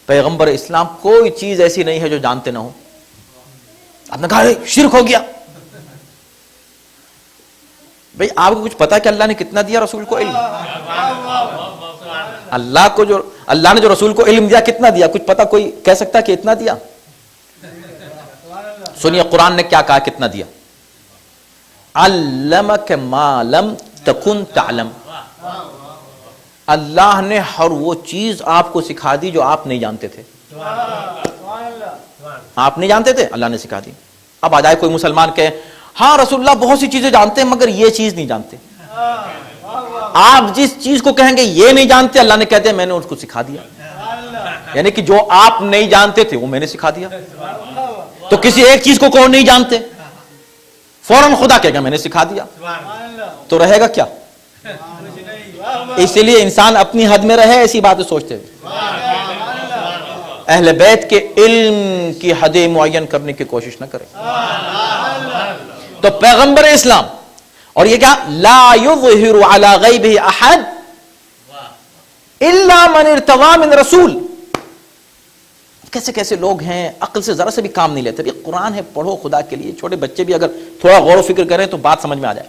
پیغمبر اسلام کوئی چیز ایسی نہیں ہے جو جانتے نہ ہو، آپ نے کہا شرک ہو گیا. بھئی آپ کو کچھ پتا کہ اللہ نے کتنا دیا رسول کو علم؟ اللہ نے جو رسول کو علم دیا کتنا دیا؟ کچھ پتا کوئی کہہ سکتا کہ اتنا دیا؟ سنیے قرآن نے کیا کہا کتنا دیا. علمک ما لم تکن تعلم. اللہ نے ہر وہ چیز آپ کو سکھا دی جو آپ نہیں جانتے تھے. آپ نہیں جانتے تھے, اللہ نے سکھا دی. اب آ جائے کوئی مسلمان کہے ہاں رسول اللہ بہت سی چیزیں جانتے ہیں مگر یہ چیز نہیں جانتے. آپ جس چیز کو کہیں گے یہ نہیں جانتے, اللہ نے کہتے ہیں میں نے اس کو سکھا دیا. یعنی کہ جو آپ نہیں جانتے تھے وہ میں نے سکھا دیا. تو کسی ایک چیز کو کون نہیں جانتے, فوراً خدا کہے گا میں نے سکھا دیا, تو رہے گا کیا؟ اس لیے انسان اپنی حد میں رہے, ایسی باتیں سوچتے ہوئے. اہل بیت کے علم کی حدیں معین کرنے کی کوشش نہ کریں. تو پیغمبر اسلام, اور یہ کیا, لا یظہر علی غیبہ احد الا من ارتضی من رسول. کیسے کیسے لوگ ہیں عقل سے ذرا سے بھی کام نہیں لیتے. یہ قرآن ہے, پڑھو خدا کے لیے. چھوٹے بچے بھی اگر تھوڑا غور و فکر کریں تو بات سمجھ میں آ جائے.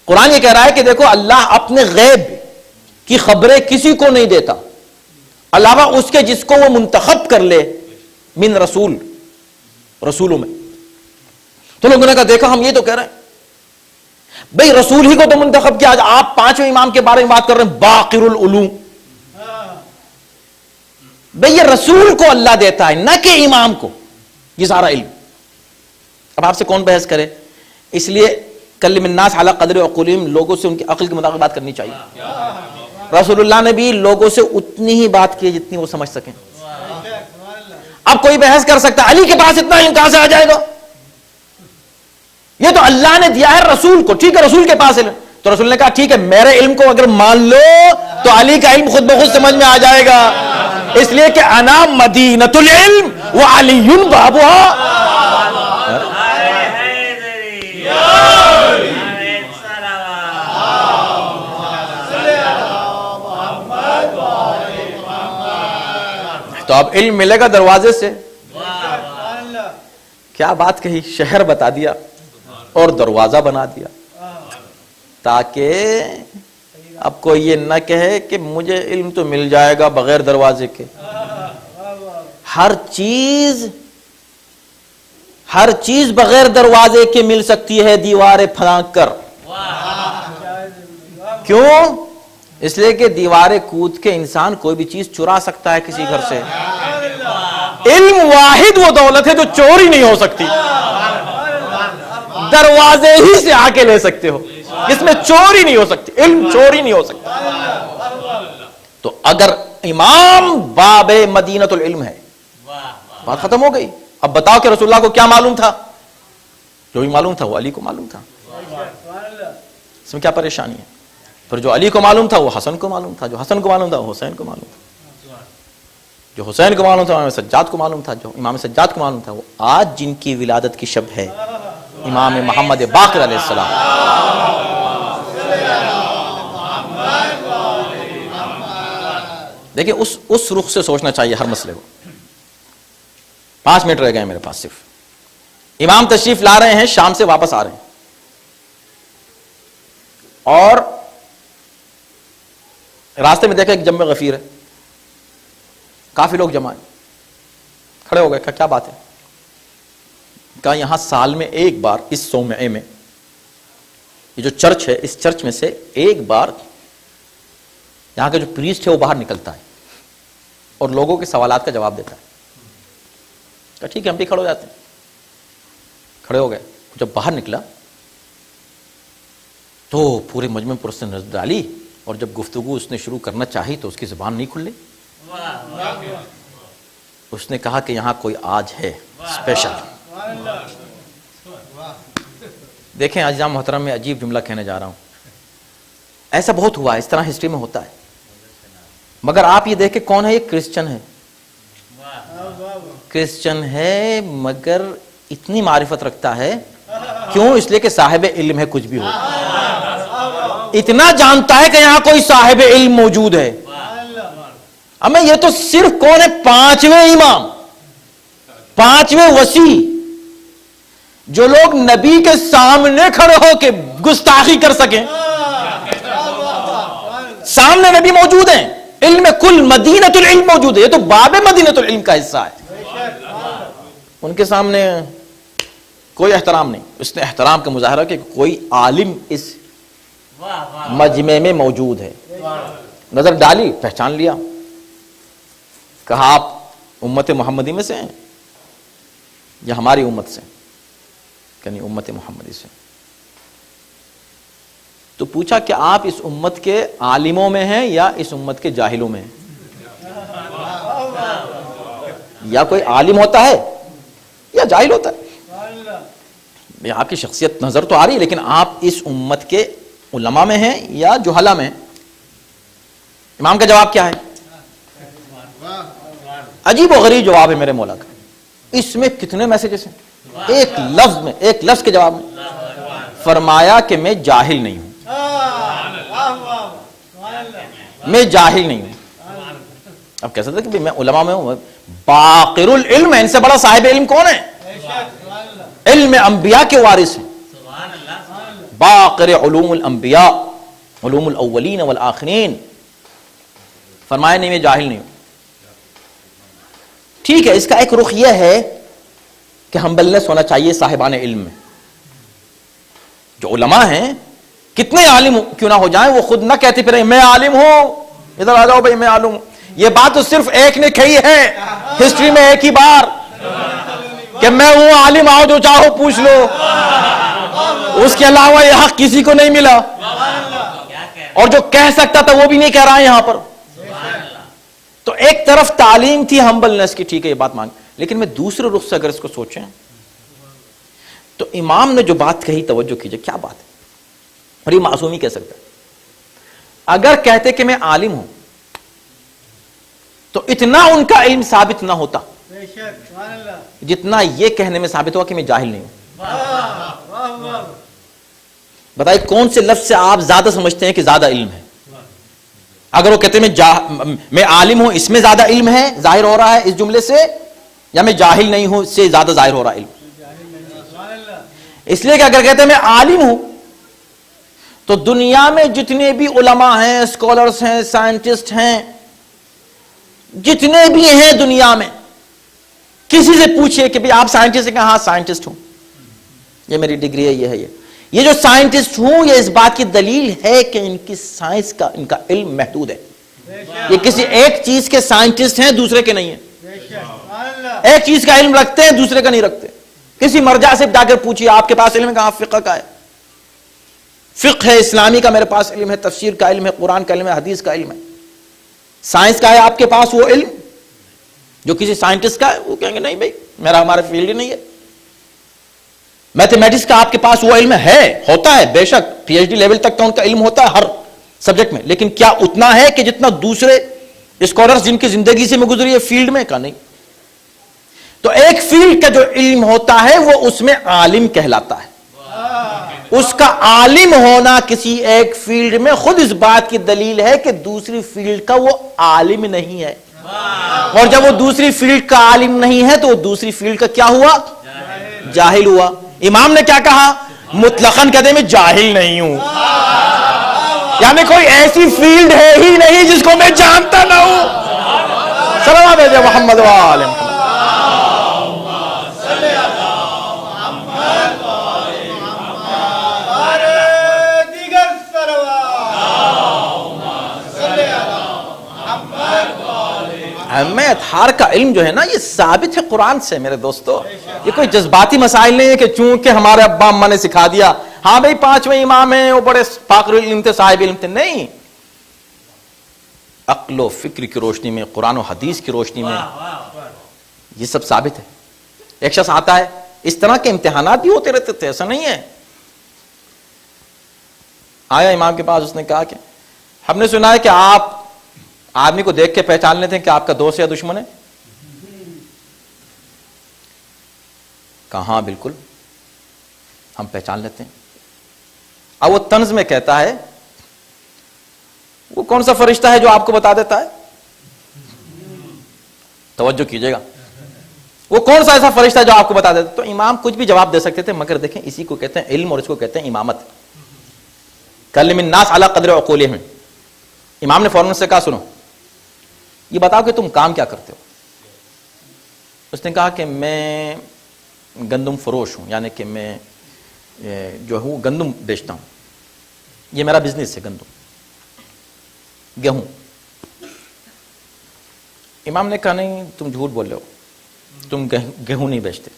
قرآن یہ کہہ رہا ہے کہ دیکھو اللہ اپنے غیب کی خبریں کسی کو نہیں دیتا علاوہ اس کے جس کو وہ منتخب کر لے من رسول, رسولوں میں. تو لوگوں نے کہا دیکھا ہم یہ تو کہہ رہے ہیں بھئی رسول ہی کو تو منتخب کیا. آپ پانچویں امام کے بارے میں بات کر رہے ہیں, باقر العلوم. بھئی یہ رسول کو اللہ دیتا ہے نہ کہ امام کو یہ سارا علم. اب آپ سے کون بحث کرے؟ اس لیے کلم الناس علی قدر عقولہم, لوگوں سے ان کی عقل کے مطابق بات کرنی چاہیے. رسول اللہ نے بھی لوگوں سے اتنی ہی بات کی جتنی وہ سمجھ سکیں. اب کوئی بحث کر سکتا ہے علی کے پاس اتنا علم کہاں سے آ جائے گا, یہ تو اللہ نے دیا ہے رسول کو. ٹھیک ہے رسول کے پاس علم, تو رسول نے کہا ٹھیک ہے میرے علم کو اگر مان لو تو علی کا علم خود بخود سمجھ میں آ جائے گا. اس لیے کہ انا مدینۃ العلم وعلی بابها. تو اب علم ملے گا دروازے سے. کیا بات کہی, شہر بتا دیا اور دروازہ بنا دیا تاکہ اب کوئی یہ نہ کہے کہ مجھے علم تو مل جائے گا بغیر دروازے کے. ہر چیز بغیر دروازے کے مل سکتی ہے دیواریں پھلانک کر. کیوں؟ اس لیے کہ دیواریں کود کے انسان کوئی بھی چیز چرا سکتا ہے کسی گھر سے. علم واحد وہ دولت ہے جو چوری نہیں ہو سکتی, دروازے ہی سے آ کے لے سکتے ہو, اس میں چوری نہیں ہو سکتی. علم چوری نہیں ہو سکتا. تو اگر امام باب مدینۃ العلم ہے, بات ختم ہو گئی. اب بتاؤ کہ رسول اللہ کو کیا معلوم تھا؟ جو بھی معلوم تھا وہ علی کو معلوم تھا. اس میں کیا پریشانی ہے؟ پھر جو علی کو معلوم تھا وہ حسن کو معلوم تھا, جو حسن کو معلوم تھا وہ حسین کو معلوم تھا, جو حسین کو معلوم تھا امام سجاد کو معلوم تھا, جو امام سجاد کو معلوم تھا وہ آج جن کی ولادت کی شب ہے امام محمد باقر علیہ السلام. دیکھیں اس رخ سے سوچنا چاہیے ہر مسئلے کو. 5 منٹ رہ گئے میرے پاس صرف. امام تشریف لا رہے ہیں, شام سے واپس آ رہے ہیں, اور راستے میں دیکھا ایک جمع غفیر ہے, کافی لوگ جمع ہیں. کھڑے ہو گئے, کہا کیا بات ہے؟ کہا یہاں سال میں ایک بار اس صومعے میں, یہ جو چرچ ہے اس چرچ میں سے ایک بار یہاں کا جو پریسٹ ہے وہ باہر نکلتا ہے اور لوگوں کے سوالات کا جواب دیتا ہے. کہا ٹھیک ہے ہم بھی کھڑے ہو جاتے ہیں. کھڑے ہو گئے. جب باہر نکلا تو پورے مجمع پر اس نے نظر ڈالی, اور جب گفتگو اس نے شروع کرنا چاہی تو اس کی زبان نہیں کھلی. اس نے کہا کہ یہاں کوئی آج ہے اسپیشل. دیکھیں عزیزان محترم, میں عجیب جملہ کہنے جا رہا ہوں, ایسا بہت ہوا ہے, اس طرح ہسٹری میں ہوتا ہے. مگر آپ یہ دیکھیں کون ہے, یہ کرسچن ہے. کرسچن ہے مگر اتنی معرفت رکھتا ہے. کیوں؟ اس لیے کہ صاحب علم ہے, کچھ بھی ہو اتنا جانتا ہے کہ یہاں کوئی صاحب علم موجود ہے. ہمیں یہ تو صرف کون ہے, 5ویں امام, 5ویں وصی, جو لوگ نبی کے سامنے کھڑے ہو کے گستاخی کر سکیں. سامنے نبی موجود ہیں, علم کل مدینۃ العلم موجود ہے, یہ تو باب مدینۃ العلم کا حصہ ہے. ان کے سامنے کوئی احترام نہیں. اس نے احترام کا مظاہرہ کہ کوئی عالم اس مجمع میں موجود ہے. نظر ڈالی، پہچان لیا، کہا آپ امت محمدی میں سے ہیں یا ہماری امت سے؟ کہ نہیں، امت محمدی سے۔ تو پوچھا کہ آپ اس امت کے عالموں میں ہیں یا اس امت کے جاہلوں میں ہیں؟ یا کوئی عالم ہوتا ہے یا جاہل ہوتا ہے؟ آپ کی شخصیت نظر تو آ رہی ہے، لیکن آپ اس امت کے علماء میں ہیں یا جہلا میں ہیں؟ امام کا جواب کیا ہے؟ عجیب و غریب جواب ہے میرے مولا کا۔ اس میں کتنے میسجز ہیں، ایک لفظ کے جواب میں فرمایا کہ میں جاہل نہیں ہوں، میں جاہل نہیں ہوں۔ اب کہہ سکتے کہ میں علماء میں ہوں، باقر العلم، ان سے بڑا صاحب علم کون ہے؟ علم انبیاء کے وارث ہیں، باقر علوم الانبیاء، علوم الاولین والآخرین۔ فرمایا نہیں، میں جاہل نہیں ہوں۔ ٹھیک ہے، اس کا ایک رخ یہ ہے کہ ہمبلنس ہونا چاہیے صاحبان علم میں۔ جو علماء ہیں کتنے عالم کیوں نہ ہو جائیں، وہ خود نہ کہتے پھریں میں عالم ہوں، ادھر آ جاؤ بھائی میں عالم ہوں۔ یہ بات تو صرف ایک نے کہی ہے ہسٹری میں، ایک ہی بار، کہ میں ہوں عالم، آؤ جو چاہو پوچھ لو۔ اس کے علاوہ یہ حق کسی کو نہیں ملا، اور جو کہہ سکتا تھا وہ بھی نہیں کہہ رہا ہے یہاں پر۔ تو ایک طرف تعلیم تھی ہمبلنس کی، ٹھیک ہے یہ بات مانگ، لیکن میں دوسرے رخ سے اگر اس کو سوچیں تو امام نے جو بات کہی، توجہ کیجئے کیا بات ہے، اور یہ معصوم ہی کہہ سکتا ہے۔ اگر کہتے کہ میں عالم ہوں تو اتنا ان کا علم ثابت نہ ہوتا جتنا یہ کہنے میں ثابت ہوا کہ میں جاہل نہیں ہوں۔ بتائیے کون سے لفظ سے آپ زیادہ سمجھتے ہیں کہ زیادہ علم ہے؟ اگر وہ کہتے ہیں میں عالم ہوں، اس میں زیادہ علم ہے، ظاہر ہو رہا ہے اس جملے سے، یا میں جاہل نہیں ہوں، اس سے زیادہ ظاہر ہو رہا ہے علم؟ اس لیے کہ اگر کہتے ہیں میں عالم ہوں تو دنیا میں جتنے بھی علماء ہیں، اسکالرز ہیں، سائنٹسٹ ہیں، جتنے بھی ہیں دنیا میں، کسی سے پوچھئے کہ آپ سائنٹسٹ ہیں؟ کہ ہاں سائنٹسٹ ہوں، یہ میری ڈگری ہے، یہ ہے یہ جو سائنٹسٹ ہوں، یہ اس بات کی دلیل ہے کہ ان کی سائنس کا، ان کا علم محدود ہے۔ یہ کسی ایک چیز کے سائنٹسٹ ہیں، دوسرے کے نہیں ہیں۔ ایک چیز کا علم رکھتے ہیں، دوسرے کا نہیں رکھتے۔ کسی مرجع سے جا کر پوچھئے آپ کے پاس علم ہے؟ کہاں فقہ کا ہے، فقہ ہے اسلامی کا میرے پاس علم ہے، تفسیر کا علم ہے، قرآن کا علم ہے، حدیث کا علم ہے۔ سائنس کا ہے آپ کے پاس وہ علم جو کسی سائنٹسٹ کا ہے؟ وہ کہیں گے نہیں بھائی، میرا ہمارا فیلڈ ہی نہیں ہے۔ میتھمیٹکس کا آپ کے پاس وہ علم ہے، ہوتا ہے بے شک، پی ایچ ڈی لیول تک کا ان کا علم ہوتا ہے ہر سبجیکٹ میں، لیکن کیا اتنا ہے کہ جتنا دوسرے اسکالرز جن کی زندگی سے میں گزری ہے فیلڈ میں؟ کا نہیں۔ تو ایک فیلڈ کا جو علم ہوتا ہے وہ اس میں عالم کہلاتا ہے۔ اس کا عالم ہونا کسی ایک فیلڈ میں خود اس بات کی دلیل ہے کہ دوسری فیلڈ کا وہ عالم نہیں ہے، اور جب وہ دوسری فیلڈ کا عالم نہیں ہے تو وہ دوسری فیلڈ کا کیا ہوا؟ جاہل ہوا۔ امام نے کیا کہا؟ مطلقاً کہتے میں جاہل نہیں ہوں، یعنی کوئی ایسی فیلڈ ہے ہی نہیں جس کو میں جانتا نہ ہوں۔ صلوات ہے محمد وآل محمد۔ میں اطہار کا علم جو ہے نا یہ ثابت ہے قرآن سے میرے دوستو۔ یہ کوئی جذباتی مسائل نہیں ہے کہ چونکہ ہمارے ابا اماں نے سکھا دیا، ہاں بھئی 5ویں امام ہیں وہ بڑے فاقر العلم تھے، صاحب علم تھے، نہیں۔ عقل و فکر کی روشنی میں، قرآن و حدیث کی روشنی میں یہ سب ثابت ہے۔ ایک شخص آتا ہے، اس طرح کے امتحانات بھی ہوتے رہتے تھے، ایسا نہیں ہے۔ آیا امام کے پاس، اس نے کہا کہ ہم نے سنا ہے کہ آپ آدمی کو دیکھ کے پہچان لیتے ہیں کہ آپ کا دوست یا دشمن ہے؟ کہا ہاں بالکل ہم پہچان لیتے ہیں۔ اب وہ طنز میں کہتا ہے وہ کون سا فرشتہ ہے جو آپ کو بتا دیتا ہے؟ توجہ کیجئے گا، وہ کون سا ایسا فرشتہ ہے جو آپ کو بتا دیتا ہے؟ تو امام کچھ بھی جواب دے سکتے تھے، مگر دیکھیں اسی کو کہتے ہیں علم اور اس کو کہتے ہیں امامت۔ کلم الناس علی قدر عقولہم۔ امام نے فوراً سے کہا سنو یہ بتاؤ کہ تم کام کیا کرتے ہو؟ اس نے کہا کہ میں گندم فروش ہوں، یعنی کہ میں جو ہوں گندم بیچتا ہوں، یہ میرا بزنس ہے، گندم گیہوں۔ امام نے کہا نہیں تم جھوٹ بول رہے ہو, تم گیہوں نہیں بیچتے.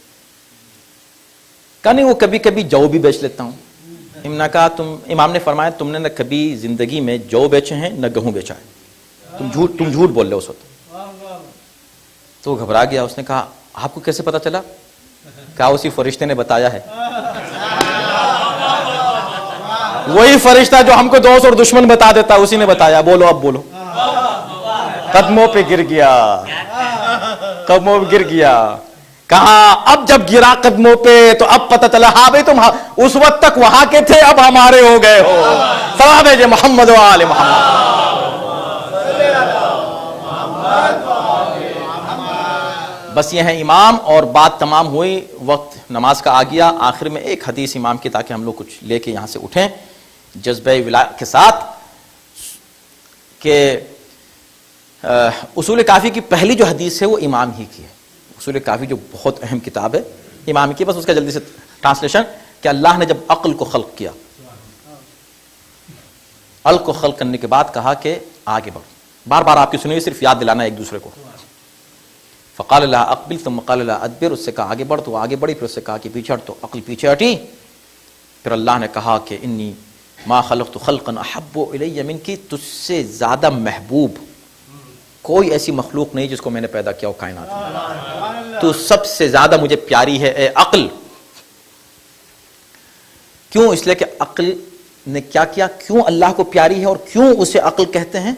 کہا نہیں وہ کبھی کبھی جو بھی بیچ لیتا ہوں. امام نے فرمایا تم نے نہ کبھی زندگی میں جو بیچے ہیں نہ گیہوں بیچا ہے, تم جھوٹ بول رہے ہو اس وقت. تو وہ گھبرا گیا, اس نے کہا آپ کو کیسے پتا چلا؟ کہا اسی فرشتے نے بتایا ہے. وہی فرشتہ جو ہم کو دوست اور دشمن بتا دیتا اسی نے بتایا. بولو اب بولو. قدموں پہ گر گیا, قدموں پہ گر گیا. کہا اب جب گرا قدموں پہ تو اب پتہ چلا ہاں بھائی تم اس وقت تک وہاں کے تھے اب ہمارے ہو گئے ہو. سلام ہے محمد و آل محمد. بس یہ ہے امام, اور بات تمام ہوئی, وقت نماز کا آ گیا. آخر میں ایک حدیث امام کی تاکہ ہم لوگ کچھ لے کے یہاں سے اٹھیں جذبہ ولایت کے ساتھ, کہ اصول کافی کی پہلی جو حدیث ہے وہ امام ہی کی ہے. اصول کافی جو بہت اہم کتاب ہے امام کی, بس اس کا جلدی سے ٹرانسلیشن کہ اللہ نے جب عقل کو خلق کیا, عقل کو خلق کرنے کے بعد کہا کہ آگے بڑھ. بار بار آپ کی سنی ہوئی, صرف یاد دلانا ایک دوسرے کو. فقال لا اقبل ثم قال لا ادبر, اس سے کہا آگے بڑھ تو آگے بڑھی, پھر اس سے کہا کہ پیچھے ہٹ تو عقل پیچھے ہٹی. پھر اللہ نے کہا کہ انی ما خلقت خلقا احب الی منکی, تجھ سے زیادہ محبوب کوئی ایسی مخلوق نہیں جس کو میں نے پیدا کیا ہو کائنات میں, تو سب سے زیادہ مجھے پیاری ہے اے عقل. کیوں؟ اس لیے کہ عقل نے کیا کیا, کیوں اللہ کو پیاری ہے اور کیوں اسے عقل کہتے ہیں؟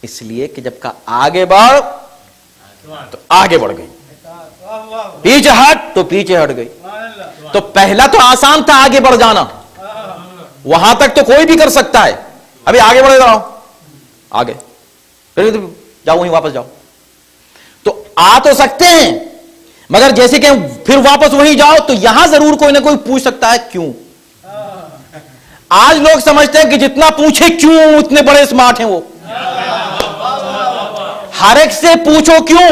اس لیے کہ جب کہا آگے بڑھ تو آگے بڑھ گئی, پیچھے ہٹ تو پیچھے ہٹ گئی. تو پہلا تو آسان تھا آگے بڑھ جانا, وہاں تک تو کوئی بھی کر سکتا ہے. ابھی آگے بڑھ جاؤ, آگے پھر جاؤ وہیں واپس جاؤ, تو آ تو سکتے ہیں مگر جیسے کہ پھر واپس وہیں جاؤ تو یہاں ضرور کوئی نہ کوئی پوچھ سکتا ہے کیوں. آج لوگ سمجھتے ہیں کہ جتنا پوچھے کیوں اتنے بڑے اسمارٹ ہیں وہ. ہر ایک سے پوچھو کیوں,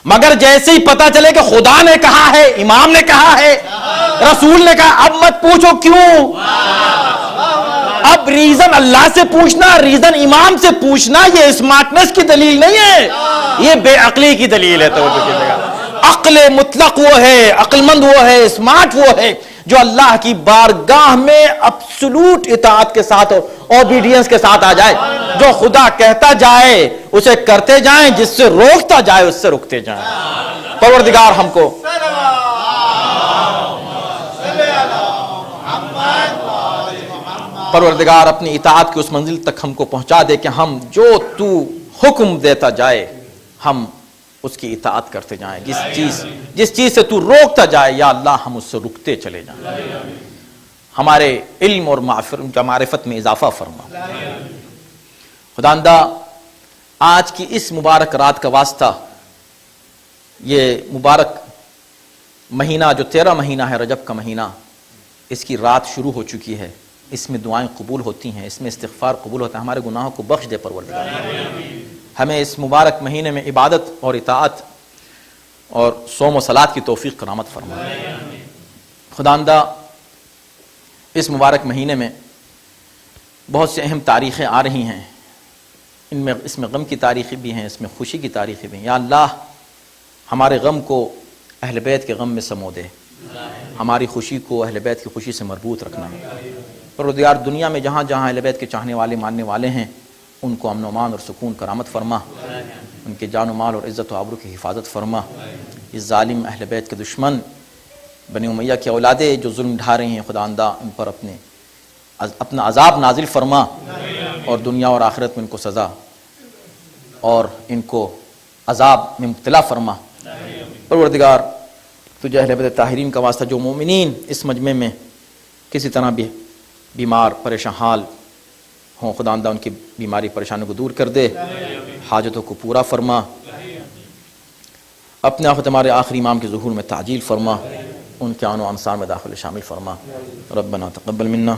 مگر جیسے ہی پتا چلے کہ خدا نے کہا ہے, امام نے کہا ہے, رسول نے کہا, اب مت پوچھو کیوں. اب ریزن اللہ سے پوچھنا, ریزن امام سے پوچھنا یہ اسمارٹنس کی دلیل نہیں ہے, یہ بے عقلی کی دلیل ہے. عقل مطلق وہ ہے, عقل مند وہ ہے, اسمارٹ وہ ہے جو اللہ کی بارگاہ میں ابسولوٹ اطاعت کے ساتھ اور اوبیڈینس کے ساتھ آ جائے. جو خدا کہتا جائے اسے کرتے جائیں, جس سے روکتا جائے اس سے رکتے جائیں. پروردگار ہم کو پروردگار اپنی اطاعت کی اس منزل تک ہم کو پہنچا دے کہ ہم جو تو حکم دیتا جائے ہم اس کی اطاعت کرتے جائیں, جس چیز سے تو روکتا جائے یا اللہ ہم اس سے رکتے چلے جائیں. ہمارے علم اور معرفت میں اضافہ فرما. خداوندہ آج کی اس مبارک رات کا واسطہ, یہ مبارک مہینہ جو 13 مہینہ ہے رجب کا مہینہ, اس کی رات شروع ہو چکی ہے, اس میں دعائیں قبول ہوتی ہیں, اس میں استغفار قبول ہوتا ہے. ہمارے گناہوں کو بخش دے پروردگار. ہمیں اس مبارک مہینے میں عبادت اور اطاعت اور صوم و صلات کی توفیق کرامت فرما. خداوندہ اس مبارک مہینے میں بہت سے اہم تاریخیں آ رہی ہیں, اس میں غم کی تاریخیں بھی ہیں, اس میں خوشی کی تاریخیں بھی ہیں. یا اللہ ہمارے غم کو اہل بیت کے غم میں سمو دے, ہماری خوشی کو اہل بیت کی خوشی سے مربوط رکھنا. پروردگار دنیا میں جہاں جہاں اہل بیت کے چاہنے والے ماننے والے ہیں ان کو امن و امان اور سکون کرامت فرما, ان کے جان و مال اور عزت و آبرو کی حفاظت فرما. اس ظالم اہل بیت کے دشمن بنی امیہ کے اولادیں جو ظلم ڈھا رہی ہیں خداوندہ ان پر اپنا عذاب نازل فرما, اور دنیا اور آخرت میں ان کو سزا اور ان کو عذاب میں مبتلا فرما. پروردگار تجھے اہل بیت طاہرین کا واسطہ جو مومنین اس مجمع میں کسی طرح بھی بیمار پریشان حال ہوں خداوندہ ان کی بیماری پریشانی کو دور کر دے, حاجتوں کو پورا فرما. اپنے آخرت ہمارے آخری امام کے ظہور میں تعجیل فرما, ان کے آن و انصار میں داخل شامل فرما. ربنا تقبل منا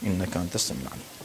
انک انت السمیع العلیم.